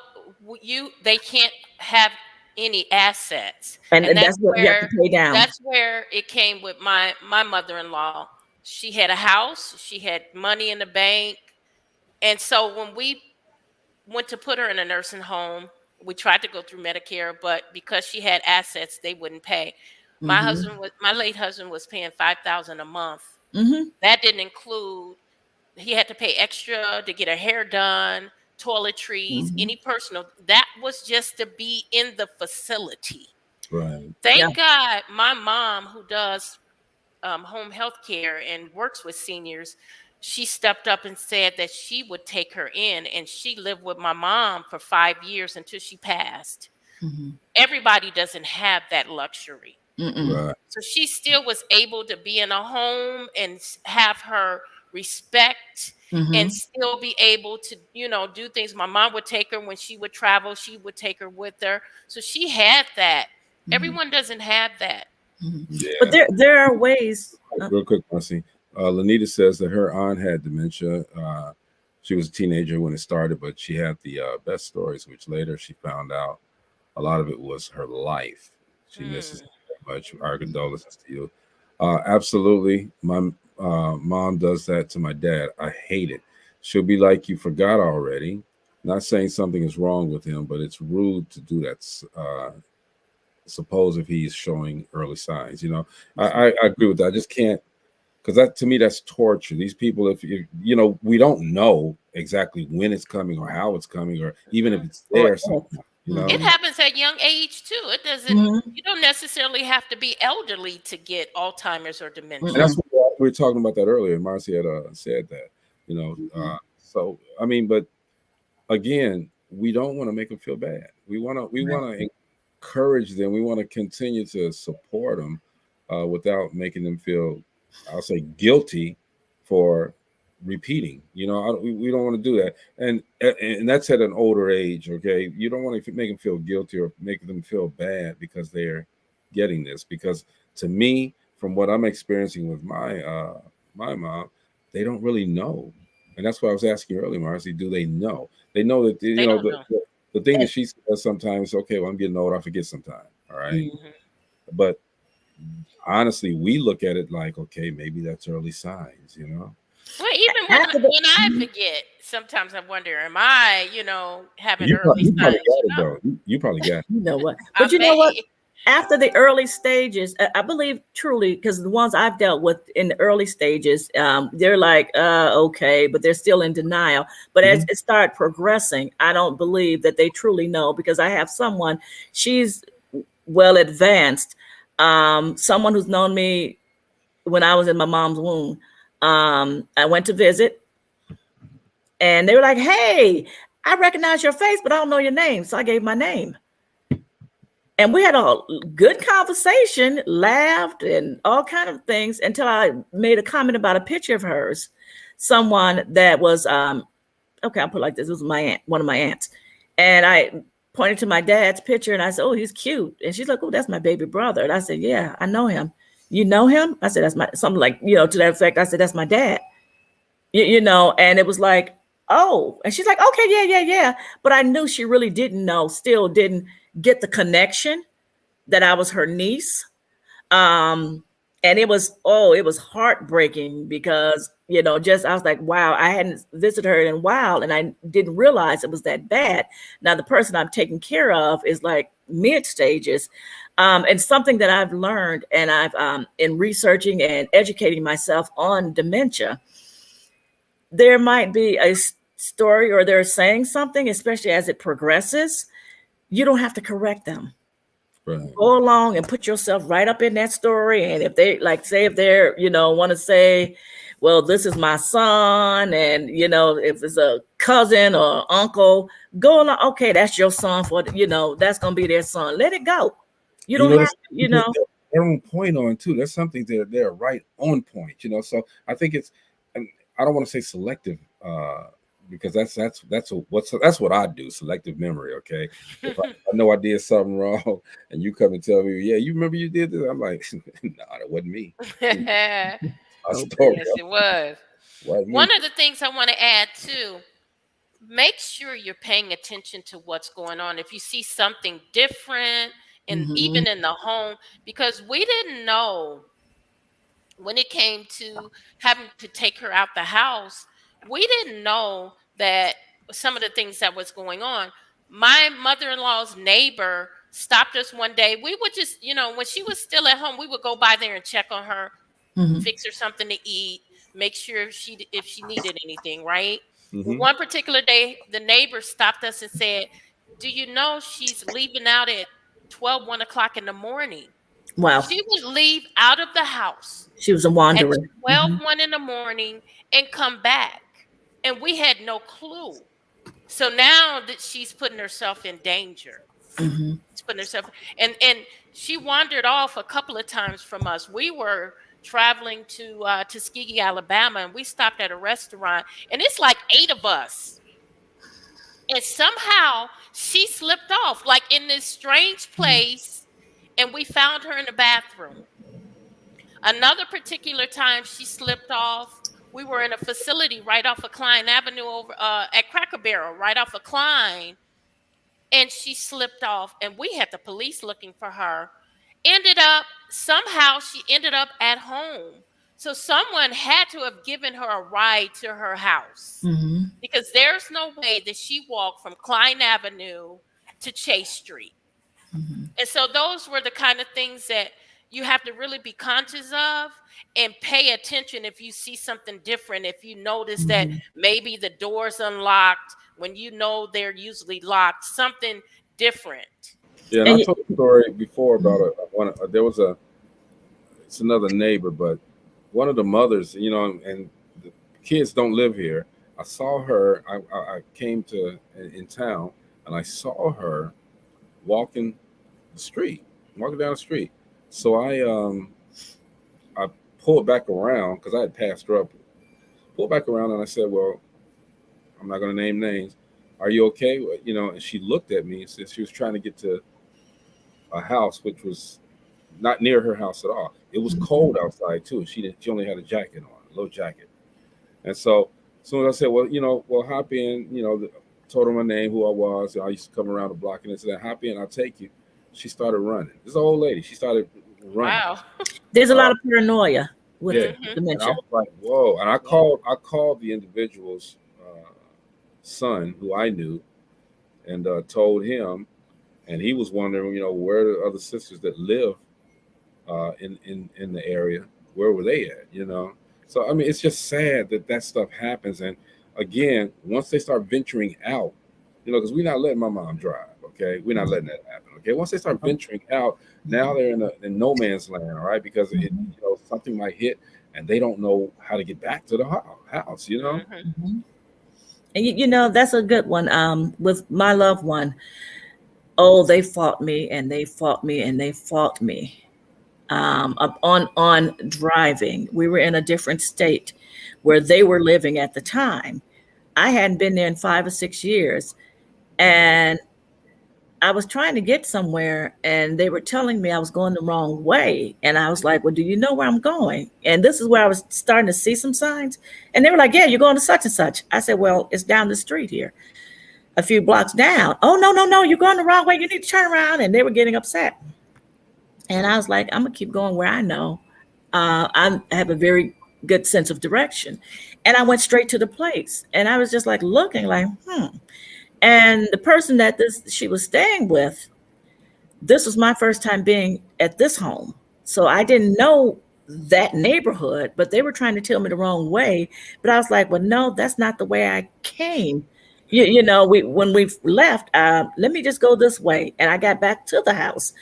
Speaker 3: they can't have any assets,
Speaker 2: And
Speaker 3: and
Speaker 2: that's what you have to pay down.
Speaker 3: that's where it came with my mother-in-law. She had a house, she had money in the bank, and so when we went to put her in a nursing home, we tried to go through Medicare, but because she had assets, they wouldn't pay. My late husband was paying $5,000 a month. That didn't include, he had to pay extra to get her hair done, toiletries, any personal. That was just to be in the facility.
Speaker 1: Right.
Speaker 3: Thank God my mom, who does home health care and works with seniors, she stepped up and said that she would take her in, and she lived with my mom for 5 years until she passed. Everybody doesn't have that luxury.
Speaker 1: Right.
Speaker 3: So she still was able to be in a home and have her respect and still be able to, do things. My mom would take her when she would travel, she would take her with her. So she had that. Everyone doesn't have that.
Speaker 1: Yeah.
Speaker 2: But there are ways.
Speaker 1: Real quick, Marcy. Lanita says that her aunt had dementia. She was a teenager when it started, but she had the best stories, which later she found out a lot of it was her life. She misses it very much. Our condolences to you. Absolutely. My mom does that to my dad. I hate it. She'll be like, you forgot already. Not saying something is wrong with him, but it's rude to do that. Suppose if he's showing early signs, I agree with that. I just can't, because that, to me, that's torture. These people, if we don't know exactly when it's coming or how it's coming, or even if it's there.
Speaker 3: It happens at young age too. It doesn't. You don't necessarily have to be elderly to get Alzheimer's or dementia.
Speaker 1: And that's what we were talking about that earlier. Marcy had said that. So I mean, but again, we don't want to make them feel bad. We want to encourage them. We want to continue to support them without making them feel, I'll say, guilty for repeating. We don't want to do that, and that's at an older age. Okay, you don't want to make them feel guilty or make them feel bad because they're getting this. Because to me, from what I'm experiencing with my mom, they don't really know, and that's why I was asking earlier, Marcy. Do they know? They know that the thing that she says sometimes. Okay, well, I'm getting old. I forget sometimes. All right, but honestly, we look at it like, okay, maybe that's early signs.
Speaker 3: Well, even when I forget, sometimes I wonder, am I, having early signs?
Speaker 1: You probably got it.
Speaker 2: You know what? But you know what? After the early stages, I believe truly, because the ones I've dealt with in the early stages, they're like, okay, but they're still in denial. But as it started progressing, I don't believe that they truly know, because I have someone, she's well advanced, someone who's known me when I was in my mom's womb. I went to visit, and they were like, hey, I recognize your face, but I don't know your name. So I gave my name. And we had a good conversation, laughed, and all kind of things, until I made a comment about a picture of hers. Someone that was, okay, I'll put it like this. It was my aunt, one of my aunts. And I pointed to my dad's picture, and I said, oh, he's cute. And she's like, oh, that's my baby brother. And I said, yeah, I know him. You know him? I said, that's my, something like, to that effect. I said, that's my dad, and it was like, oh, and she's like, okay, yeah. But I knew she really didn't know, still didn't get the connection that I was her niece. And it was heartbreaking, because, I was like, wow, I hadn't visited her in a while, and I didn't realize it was that bad. Now the person I'm taking care of is like mid stages. And something that I've learned, and I've in researching and educating myself on dementia, there might be a story, or they're saying something, especially as it progresses. You don't have to correct them. Right. Go along and put yourself right up in that story. And if they if they're, want to say, well, this is my son, and, if it's a cousin or uncle, go along. Okay, that's your son that's going to be their son. Let it go. You don't have to,
Speaker 1: they're on point on too. There's something they're right on point, you know. So I think it's, and I don't want to say selective, because that's what I do, selective memory. Okay, if I know I did something wrong, and you come and tell me, yeah, you remember you did this, I'm like, nah, that wasn't me.
Speaker 3: Yes,
Speaker 1: My story,
Speaker 3: it was.
Speaker 1: wasn't me.
Speaker 3: One of the things I want to add too, make sure you're paying attention to what's going on. If you see something different, and
Speaker 2: Mhm.
Speaker 3: even in the home, because we didn't know when it came to having to take her out the house, we didn't know that some of the things that was going on. My mother-in-law's neighbor stopped us one day. We would just, when she was still at home, we would go by there and check on her,
Speaker 2: Mhm.
Speaker 3: fix her something to eat, make sure if she needed anything, right? Well,
Speaker 1: Hmm.
Speaker 3: one particular day, the neighbor stopped us and said, "Do you know she's leaving out at 1 o'clock in the morning?"
Speaker 2: Wow.
Speaker 3: She would leave out of the house
Speaker 2: She was a
Speaker 3: at
Speaker 2: wanderer.
Speaker 3: 12, 1 in the morning and come back. And we had no clue. So now that she's putting herself in danger.
Speaker 2: Mhm.
Speaker 3: She's putting herself, and she wandered off a couple of times from us. We were traveling to Tuskegee, Alabama, and we stopped at a restaurant, and it's like 8 of us. And somehow she slipped off, like in this strange place, and we found her in the bathroom. Another particular time she slipped off, we were in a facility right off of Klein Avenue over at Cracker Barrel, right off of Klein, and she slipped off, and we had the police looking for her. Somehow she ended up at home. So someone had to have given her a ride to her house,
Speaker 2: Mhm.
Speaker 3: because there's no way that she walked from Klein Avenue to Chase Street.
Speaker 2: Mhm.
Speaker 3: And so those were the kind of things that you have to really be conscious of and pay attention if you see something different. If you notice that
Speaker 2: Mhm.
Speaker 3: maybe the door's unlocked when you know they're usually locked, something different.
Speaker 1: Yeah, and I
Speaker 2: And
Speaker 1: told a story before about
Speaker 2: Mhm.
Speaker 1: there was it's another neighbor, but one of the mothers, you know, and the kids don't live here. I saw her. I came to in town, and I saw her walking the street, walking down the street. So I pulled back around because I had passed her up. Pulled back around, and I said, "Well, I'm not going to name names. Are you okay?" You know, and she looked at me and said she was trying to get to a house, which was not near her house at all. It was cold outside too. She didn't. She only had a jacket on, a little jacket. And so, as soon as I said, "Well, hop in," told her my name, who I was. I used to come around the block, and said, "Hop in, I'll take you." She started running. This old lady. She started running.
Speaker 3: Wow.
Speaker 2: there's a
Speaker 1: Uh,
Speaker 2: lot of paranoia with
Speaker 1: yeah,
Speaker 3: Hmm.
Speaker 1: and I
Speaker 2: dementia.
Speaker 1: was like, "Whoa!" And I
Speaker 3: Yeah.
Speaker 1: called the individual's son, who I knew, and told him, and he was wondering, where the other sisters that live in the area, where were they at? So I mean, it's just sad that that stuff happens. And again, once they start venturing out, because we're not letting my mom drive. Okay, we're not letting that happen. Okay, once they start venturing out, now they're in no man's land. All right, because something might hit, and they don't know how to get back to the house.
Speaker 3: Hmm.
Speaker 2: Mhm. And that's a good one. With my loved one, oh, they fought me and they fought me and they fought me. Up on driving. We were in a different state where they were living at the time. I hadn't been there in 5 or 6 years, and I was trying to get somewhere, and they were telling me I was going the wrong way. And I was like, "Well, do you know where I'm going?" And this is where I was starting to see some signs. And they were like, "Yeah, you're going to such and such." I said, "Well, it's down the street here, a few blocks down." "Oh, no, no, no, you're going the wrong way. You need to turn around." And they were getting upset. And I was like, "I'm going to keep going where I know. I have a very good sense of direction." And I went straight to the place. And I was just like looking like, And the person that she was staying with, this was my first time being at this home. So I didn't know that neighborhood, but they were trying to tell me the wrong way. But I was like, "Well, no, that's not the way I came." When we left, let me just go this way. And I got back to the house.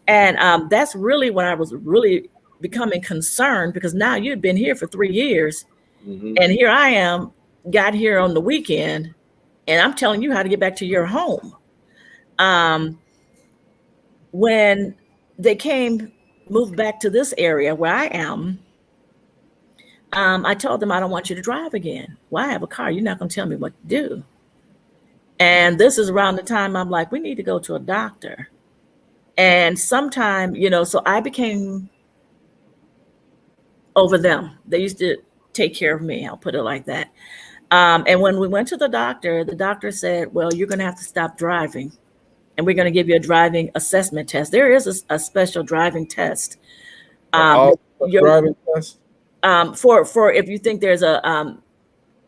Speaker 2: And that's really when I was really becoming concerned, because now you'd been here for 3 years.
Speaker 1: Hmm.
Speaker 2: And here I am, got here on the weekend, and I'm telling you how to get back to your home. Um, when they came moved back to this area where I am, I told them I don't want you to drive again. Well, I have a car. You're not going to tell me what to do. And this is around the time I'm like, we need to go to a doctor. And sometime, so I became over them. They used to take care of me. I'll put it like that. And when we went to the doctor said, well, you're going to have to stop driving. And we're going to give you a driving assessment test. There is a special driving test.
Speaker 1: Driving test?
Speaker 2: For if you think there's a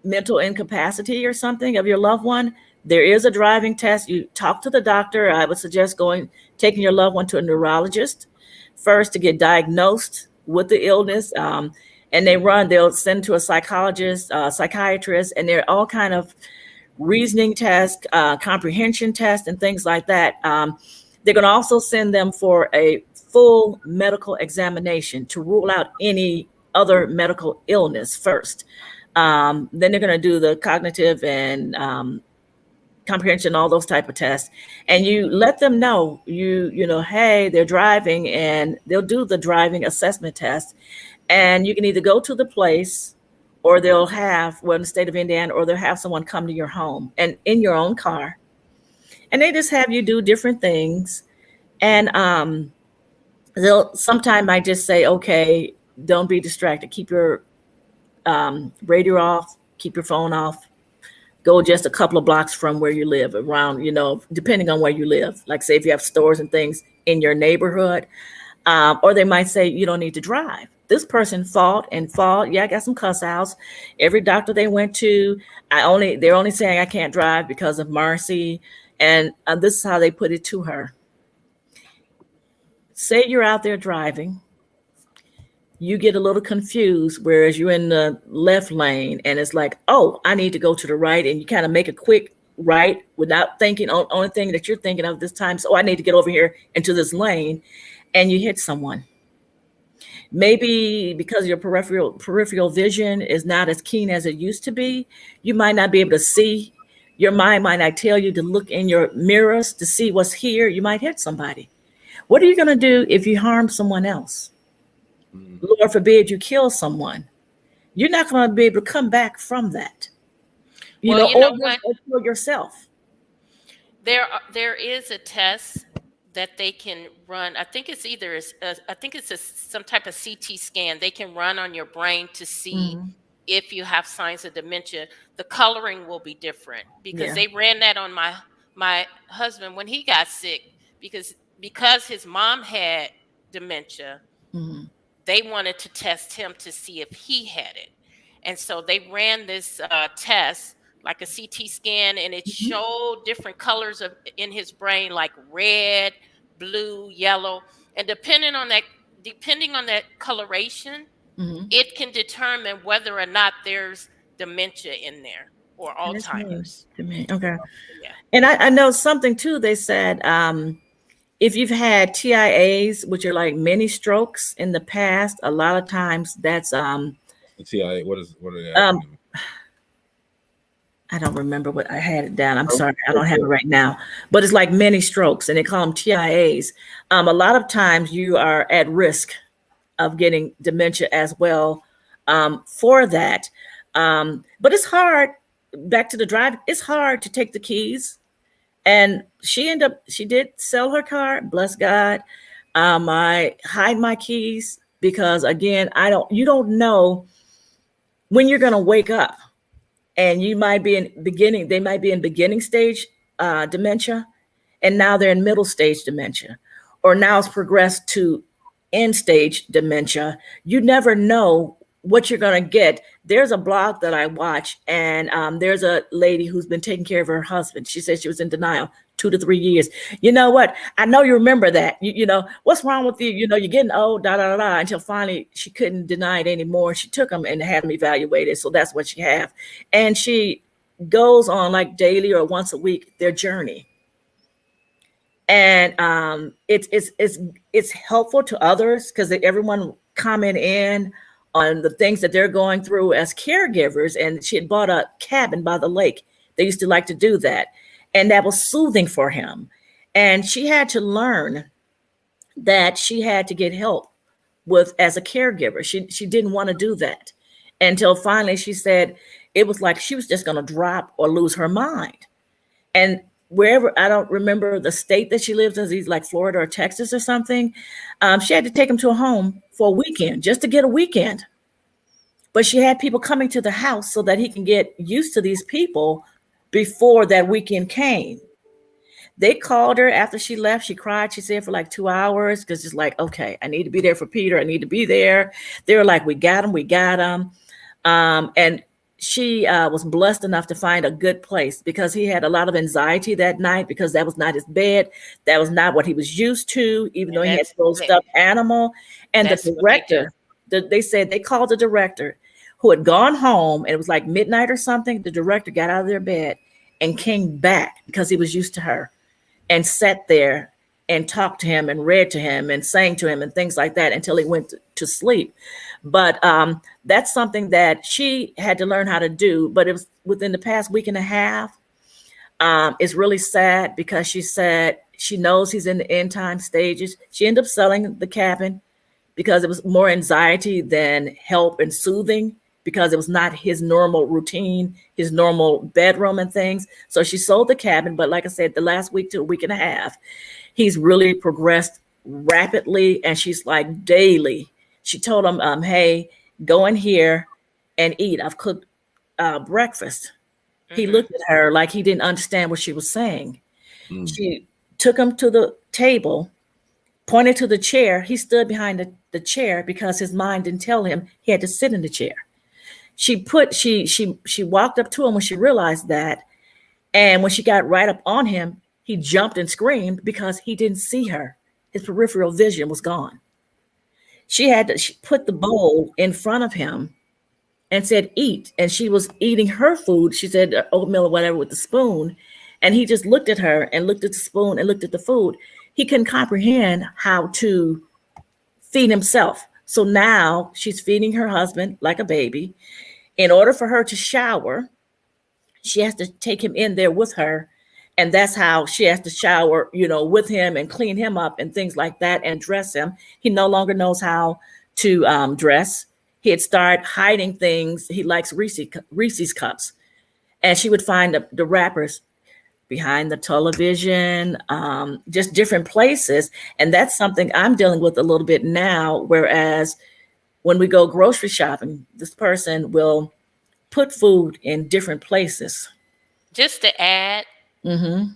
Speaker 2: mental incapacity or something of your loved one, there is a driving test. You talk to the doctor. I would suggest taking your loved one to a neurologist first to get diagnosed with the illness. And they'll send to a psychologist, psychiatrist, and there are all kind of reasoning tests, comprehension tests, and things like that. They're going to also send them for a full medical examination to rule out any other medical illness first. Then they're going to do the cognitive and comprehension, all those type of tests. And you let them know, hey, they're driving, and they'll do the driving assessment test. And you can either go to the place, or in the state of Indiana, or they'll have someone come to your home and in your own car. And they just have you do different things. And they'll sometime might just say, okay, don't be distracted. Keep your radio off, keep your phone off. Go just a couple of blocks from where you live, around, depending on where you live. Like, say if you have stores and things in your neighborhood, or they might say you don't need to drive. This person fought. Yeah, I got some cuss outs. Every doctor they went to, they're only saying I can't drive because of Marcy. And this is how they put it to her. Say you're out there driving. You get a little confused, whereas you're in the left lane and it's like, oh, I need to go to the right. And you kind of make a quick right without thinking, only thing that you're thinking of this time. So I need to get over here into this lane, and you hit someone. Maybe because your peripheral vision is not as keen as it used to be, you might not be able to see. Your mind might not tell you to look in your mirrors to see what's here. You might hit somebody. What are you going to do if you harm someone else? Lord forbid you kill someone. You're not going to be able to come back from that. Or kill yourself.
Speaker 3: There is a test that they can run. I think it's some type of CT scan they can run on your brain to see if you have signs of dementia. The coloring will be different because they ran that on my husband when he got sick because his mom had dementia. They wanted to test him to see if he had it. And so they ran this test, like a CT scan, and it showed different colors in his brain, like red, blue, yellow. And depending on that coloration, it can determine whether or not there's dementia in there or Alzheimer's.
Speaker 2: Okay. Yeah. And I know something too, they said, if you've had TIAs, which are like mini strokes in the past, a lot of times that's the
Speaker 1: TIA. What are they?
Speaker 2: I don't remember what I had it down. I'm sorry, I don't have it right now. But it's like mini strokes, and they call them TIAs. A lot of times you are at risk of getting dementia as well for that. But it's hard. Back to the drive. It's hard to take the keys. And she did sell her car, bless God. I hide my keys because, again, you don't know when you're going to wake up, and they might be in beginning stage dementia, and now they're in middle stage dementia, or now it's progressed to end stage dementia. You never know what you're going to get. There's a blog that I watch, and there's a lady who's been taking care of her husband. She said she was in denial 2 to 3 years. You know what? I know you remember that. You know, what's wrong with you? You know, you're getting old, until finally she couldn't deny it anymore. She took him and had him evaluated. So that's what she have. And she goes on like daily or once a week, their journey. And it's helpful to others because everyone comment in on the things that they're going through as caregivers. And she had bought a cabin by the lake. They used to like to do that. And that was soothing for him. And she had to learn that she had to get help with as a caregiver. She didn't want to do that until finally she said it was like she was just going to drop or lose her mind. And wherever, I don't remember the state that she lives in, he's like Florida or Texas or something. She had to take him to a home for a weekend just to get a weekend. But she had people coming to the house so that he can get used to these people before that weekend came. They called her after she left. She cried. She said for like 2 hours because it's like, okay, I need to be there for Peter. I need to be there. They were like, we got him. We got him. And she was blessed enough to find a good place because he had a lot of anxiety that night because that was not his bed. That was not what he was used to, even though he had a stuffed animal. And the director, they said they called the director who had gone home, and it was like midnight or something. The director got out of their bed and came back because he was used to her and sat there and talked to him and read to him and sang to him and things like that until he went to sleep. But that's something that she had to learn how to do. But it was within the past week and a half. It's really sad because she said she knows he's in the end time stages. She ended up selling the cabin because it was more anxiety than help and soothing, because it was not his normal routine, his normal bedroom and things. So she sold the cabin. But like I said, the last week to a week and a half, he's really progressed rapidly. And she's like daily. She told him, hey, go in here and eat. I've cooked breakfast. Mm-hmm. He looked at her like he didn't understand what she was saying. Mm. She took him to the table, pointed to the chair. He stood behind the chair because his mind didn't tell him he had to sit in the chair. She walked up to him when she realized that. And when she got right up on him, he jumped and screamed because he didn't see her. His peripheral vision was gone. She put the bowl in front of him and said, eat. And she was eating her food. She said oatmeal or whatever with the spoon. And he just looked at her and looked at the spoon and looked at the food. He couldn't comprehend how to feed himself. So now she's feeding her husband like a baby. In order for her to shower, she has to take him in there with her. And that's how she has to shower, with him and clean him up and things like that and dress him. He no longer knows how to dress. He had started hiding things. He likes Reese's cups. And she would find the wrappers behind the television, just different places. And that's something I'm dealing with a little bit now. Whereas when we go grocery shopping, this person will put food in different places.
Speaker 3: Just to add,
Speaker 2: mm-hmm.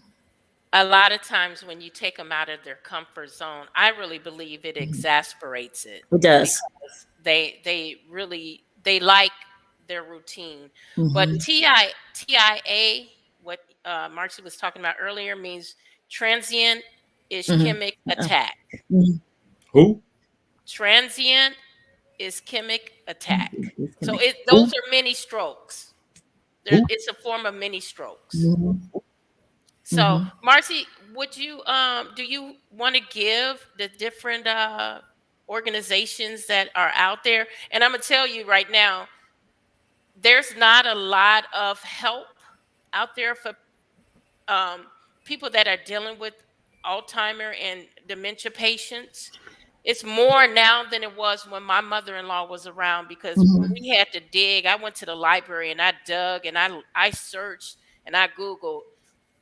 Speaker 3: a lot of times when you take them out of their comfort zone, I really believe it exasperates it.
Speaker 2: It does.
Speaker 3: They like their routine. Mm-hmm. But TIA, what Marcy was talking about earlier, means transient ischemic attack.
Speaker 2: Mm-hmm.
Speaker 1: Who?
Speaker 3: Transient ischemic attack. So those are mini strokes. It's a form of mini strokes.
Speaker 2: Mm-hmm.
Speaker 3: So, Marcy, would you do you want to give the different organizations that are out there? And I'm gonna tell you right now, there's not a lot of help out there for people that are dealing with Alzheimer and dementia patients. It's more now than it was when my mother-in-law was around, because we had to dig. I went to the library and I dug and I searched and I Googled,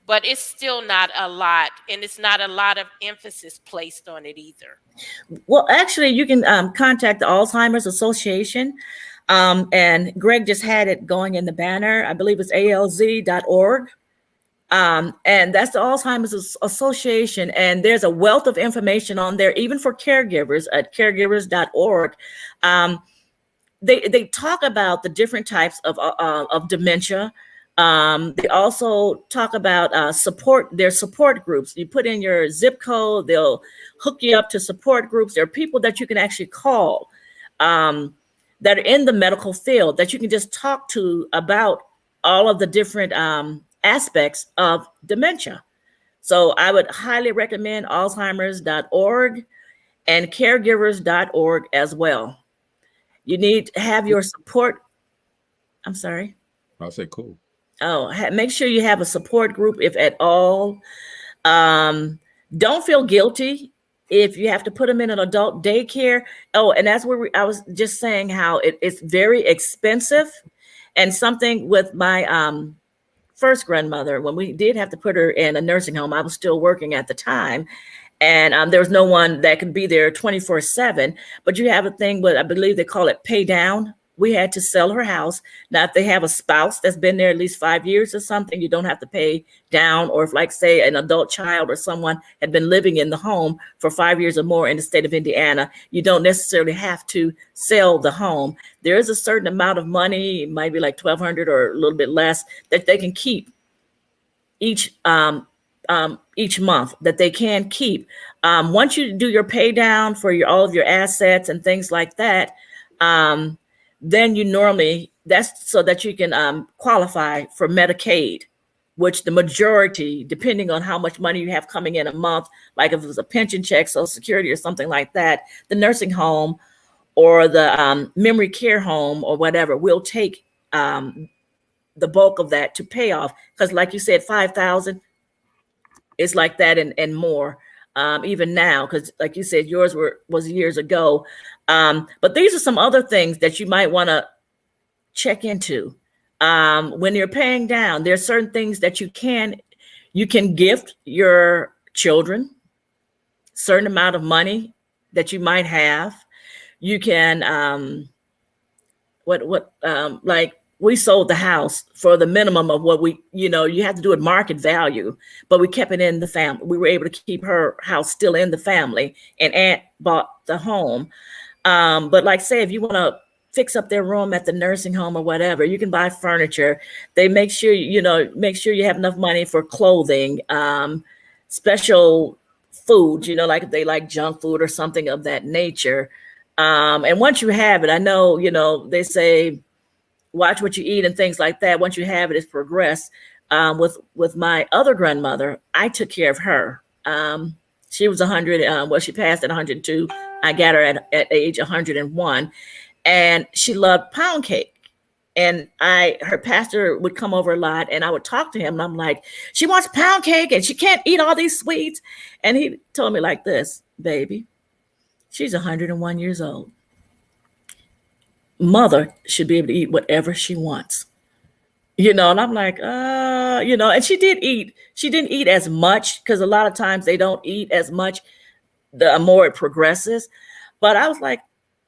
Speaker 3: but it's still not a lot, and it's not a lot of emphasis placed on it either.
Speaker 2: Well, actually, you can contact the Alzheimer's Association, and Greg just had it going in the banner. I believe it's alz.org. And that's the Alzheimer's Association. And there's a wealth of information on there, even for caregivers at caregivers.org. They talk about the different types of dementia. They also talk about their support groups. You put in your zip code, they'll hook you up to support groups. There are people that you can actually call that are in the medical field that you can just talk to about all of the different aspects of dementia. So I would highly recommend alzheimers.org and caregivers.org as well. You need to have your support. I'm sorry.
Speaker 1: I'll say cool.
Speaker 2: Oh, make sure you have a support group if at all. Don't feel guilty if you have to put them in an adult daycare. Oh, and that's where I was just saying how it's very expensive. And something with my first grandmother, when we did have to put her in a nursing home, I was still working at the time. And there was no one that could be there 24/7. But you have a thing with, I believe they call it pay down. We had to sell her house. Now, if they have a spouse that's been there at least 5 years or something, you don't have to pay down. Or if, like, say, an adult child or someone had been living in the home for 5 years or more in the state of Indiana, you don't necessarily have to sell the home. There is a certain amount of money, it might be like $1,200 or a little bit less, that they can keep each month, that they can keep. Once you do your pay down for all of your assets and things like that, then you normally, that's so that you can qualify for Medicaid, which the majority, depending on how much money you have coming in a month, like if it was a pension check, Social Security or something like that, the nursing home or the memory care home or whatever will take the bulk of that to pay off. Because like you said, 5,000, it's like that and more, even now, because like you said, yours was years ago. But these are some other things that you might want to check into. When you're paying down, there are certain things that you can gift your children, certain amount of money that you might have. You can like we sold the house for the minimum of what you have to do at market value, but we kept it in the family. We were able to keep her house still in the family, and Aunt bought the home. But like, say, if you want to fix up their room at the nursing home or whatever, you can buy furniture. They make sure you have enough money for clothing, special foods, like if they like junk food or something of that nature. And once you have it, I know, they say, watch what you eat and things like that. Once you have it, it's progressed. With my other grandmother, I took care of her. She was 100. She passed at 102. I got her at age 101, and she loved pound cake. And her pastor would come over a lot, and I would talk to him, and I'm like, she wants pound cake and she can't eat all these sweets. And he told me like this, baby, she's 101 years old. Mother should be able to eat whatever she wants. And I'm like, and she did eat. She didn't eat as much, because a lot of times they don't eat as much the more it progresses. But I was like,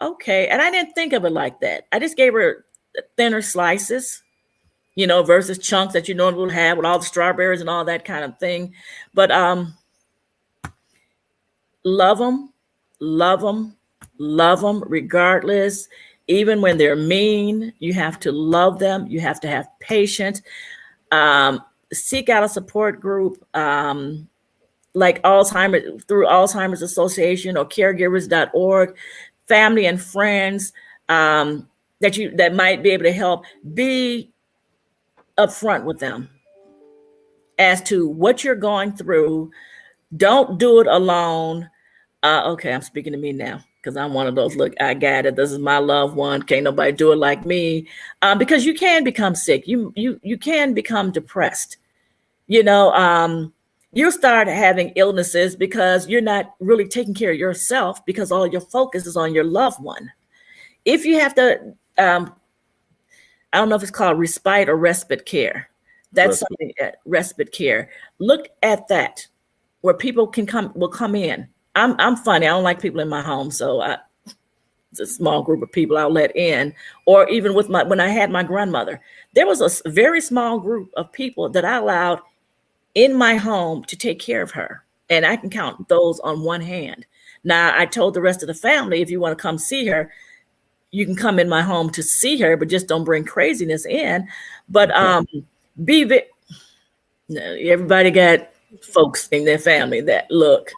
Speaker 2: okay. And I didn't think of it like that. I just gave her thinner slices, versus chunks that you normally would have with all the strawberries and all that kind of thing. But love them regardless. Even when they're mean, you have to love them. You have to have patience. Seek out a support group, like Alzheimer's, through Alzheimer's Association or caregivers.org, family and friends that might be able to help. Be upfront with them as to what you're going through. Don't do it alone. Okay, I'm speaking to me now, because I'm one of those, look, I got it. This is my loved one. Can't nobody do it like me. Because you can become sick. You can become depressed. You'll start having illnesses because you're not really taking care of yourself, because all your focus is on your loved one. If you have to, I don't know if it's called respite or respite care. That's something, respite care. Look at that, where people will come in. I'm funny. I don't like people in my home, so it's a small group of people I'll let in. Or even when I had my grandmother, there was a very small group of people that I allowed in my home to take care of her, and I can count those on one hand. Now, I told the rest of the family, if you want to come see her, you can come in my home to see her, but just don't bring craziness in. But everybody got folks in their family that look.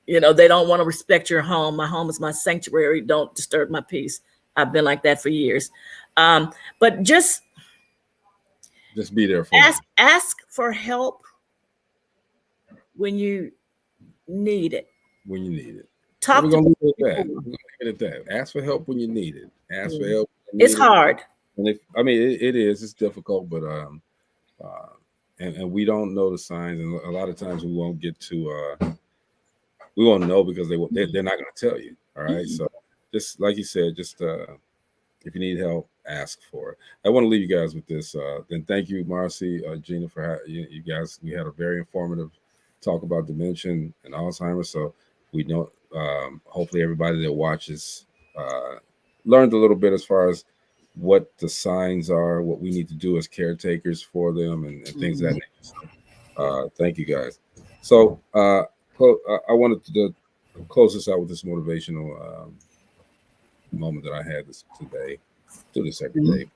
Speaker 2: They don't want to respect your home. My home is my sanctuary. Don't disturb my peace. I've been like that for years. But just
Speaker 1: be there for
Speaker 2: ask for help when you need it.
Speaker 1: When you need it.
Speaker 2: Talk
Speaker 1: We're
Speaker 2: to
Speaker 1: gonna leave it at that. We're gonna leave it at that. Ask for help when you need it. Ask for help.
Speaker 2: It's hard.
Speaker 1: And it is. It's difficult, but and we don't know the signs, and a lot of times we won't get to we won't know because they're not going to tell you. All right. So just like you said, just if you need help, ask for it. I want to leave you guys with this. Then thank you, Marcy, Gina, for you guys. We had a very informative talk about dementia and Alzheimer's. So we know, hopefully everybody that watches learned a little bit as far as what the signs are, what we need to do as caretakers for them, and things of that nature. So, thank you guys. So I wanted to close this out with this motivational moment that I had today. Do this every day.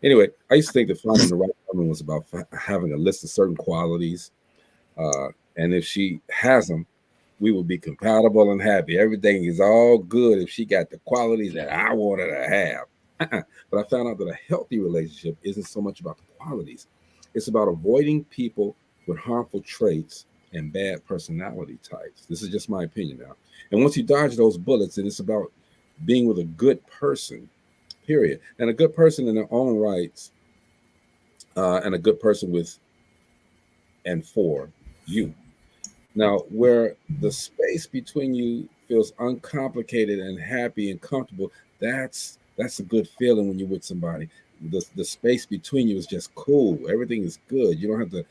Speaker 1: Anyway, I used to think that finding the right woman was about having a list of certain qualities. And if she has them, we will be compatible and happy. Everything is all good if she got the qualities that I wanted to have. But I found out that a healthy relationship isn't so much about the qualities. It's about avoiding people with harmful traits and bad personality types. This is just my opinion now. And once you dodge those bullets, then it's about being with a good person, period. And a good person in their own rights, and a good person with and for you. Now, where the space between you feels uncomplicated and happy and comfortable, that's a good feeling when you're with somebody. The space between you is just cool. Everything is good. You don't have to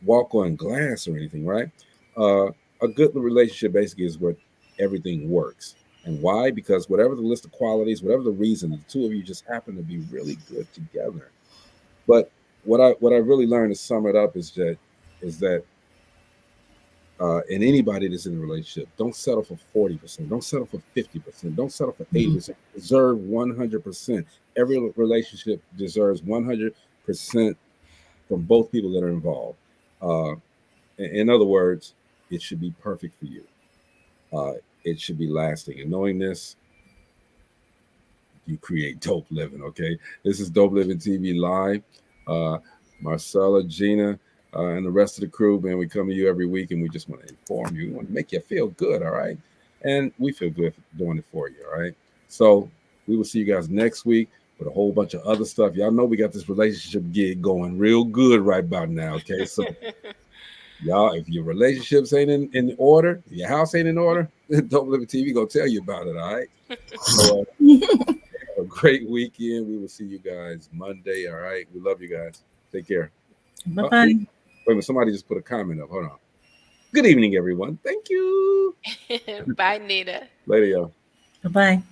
Speaker 1: walk on glass or anything, right? A good relationship basically is where everything works. And why? Because whatever the list of qualities, whatever the reason, the two of you just happen to be really good together. But what I really learned to sum it up is that and anybody that's in a relationship, don't settle for 40%. Don't settle for 50%. Don't settle for 80%. Deserve 100%. Every relationship deserves 100% from both people that are involved. In other words, it should be perfect for you. It should be lasting. And knowing this, you create dope living. Okay, this is Dope Living TV live. Marcella, Gina, and the rest of the crew, man, we come to you every week and we just want to inform you. We want to make you feel good, all right? And we feel good doing it for you, all right? So we will see you guys next week with a whole bunch of other stuff. Y'all know we got this relationship gig going real good right about now, okay? So y'all, if your relationships ain't in order, your house ain't in order, Dope Living TV gonna tell you about it, all right? So, a great weekend. We will see you guys Monday, all right? We love you guys. Take care.
Speaker 2: Bye-bye.
Speaker 1: Wait a minute, somebody just put a comment up. Hold on. Good evening, everyone. Thank you.
Speaker 3: Bye, Nita.
Speaker 1: Later, y'all.
Speaker 2: Bye-bye.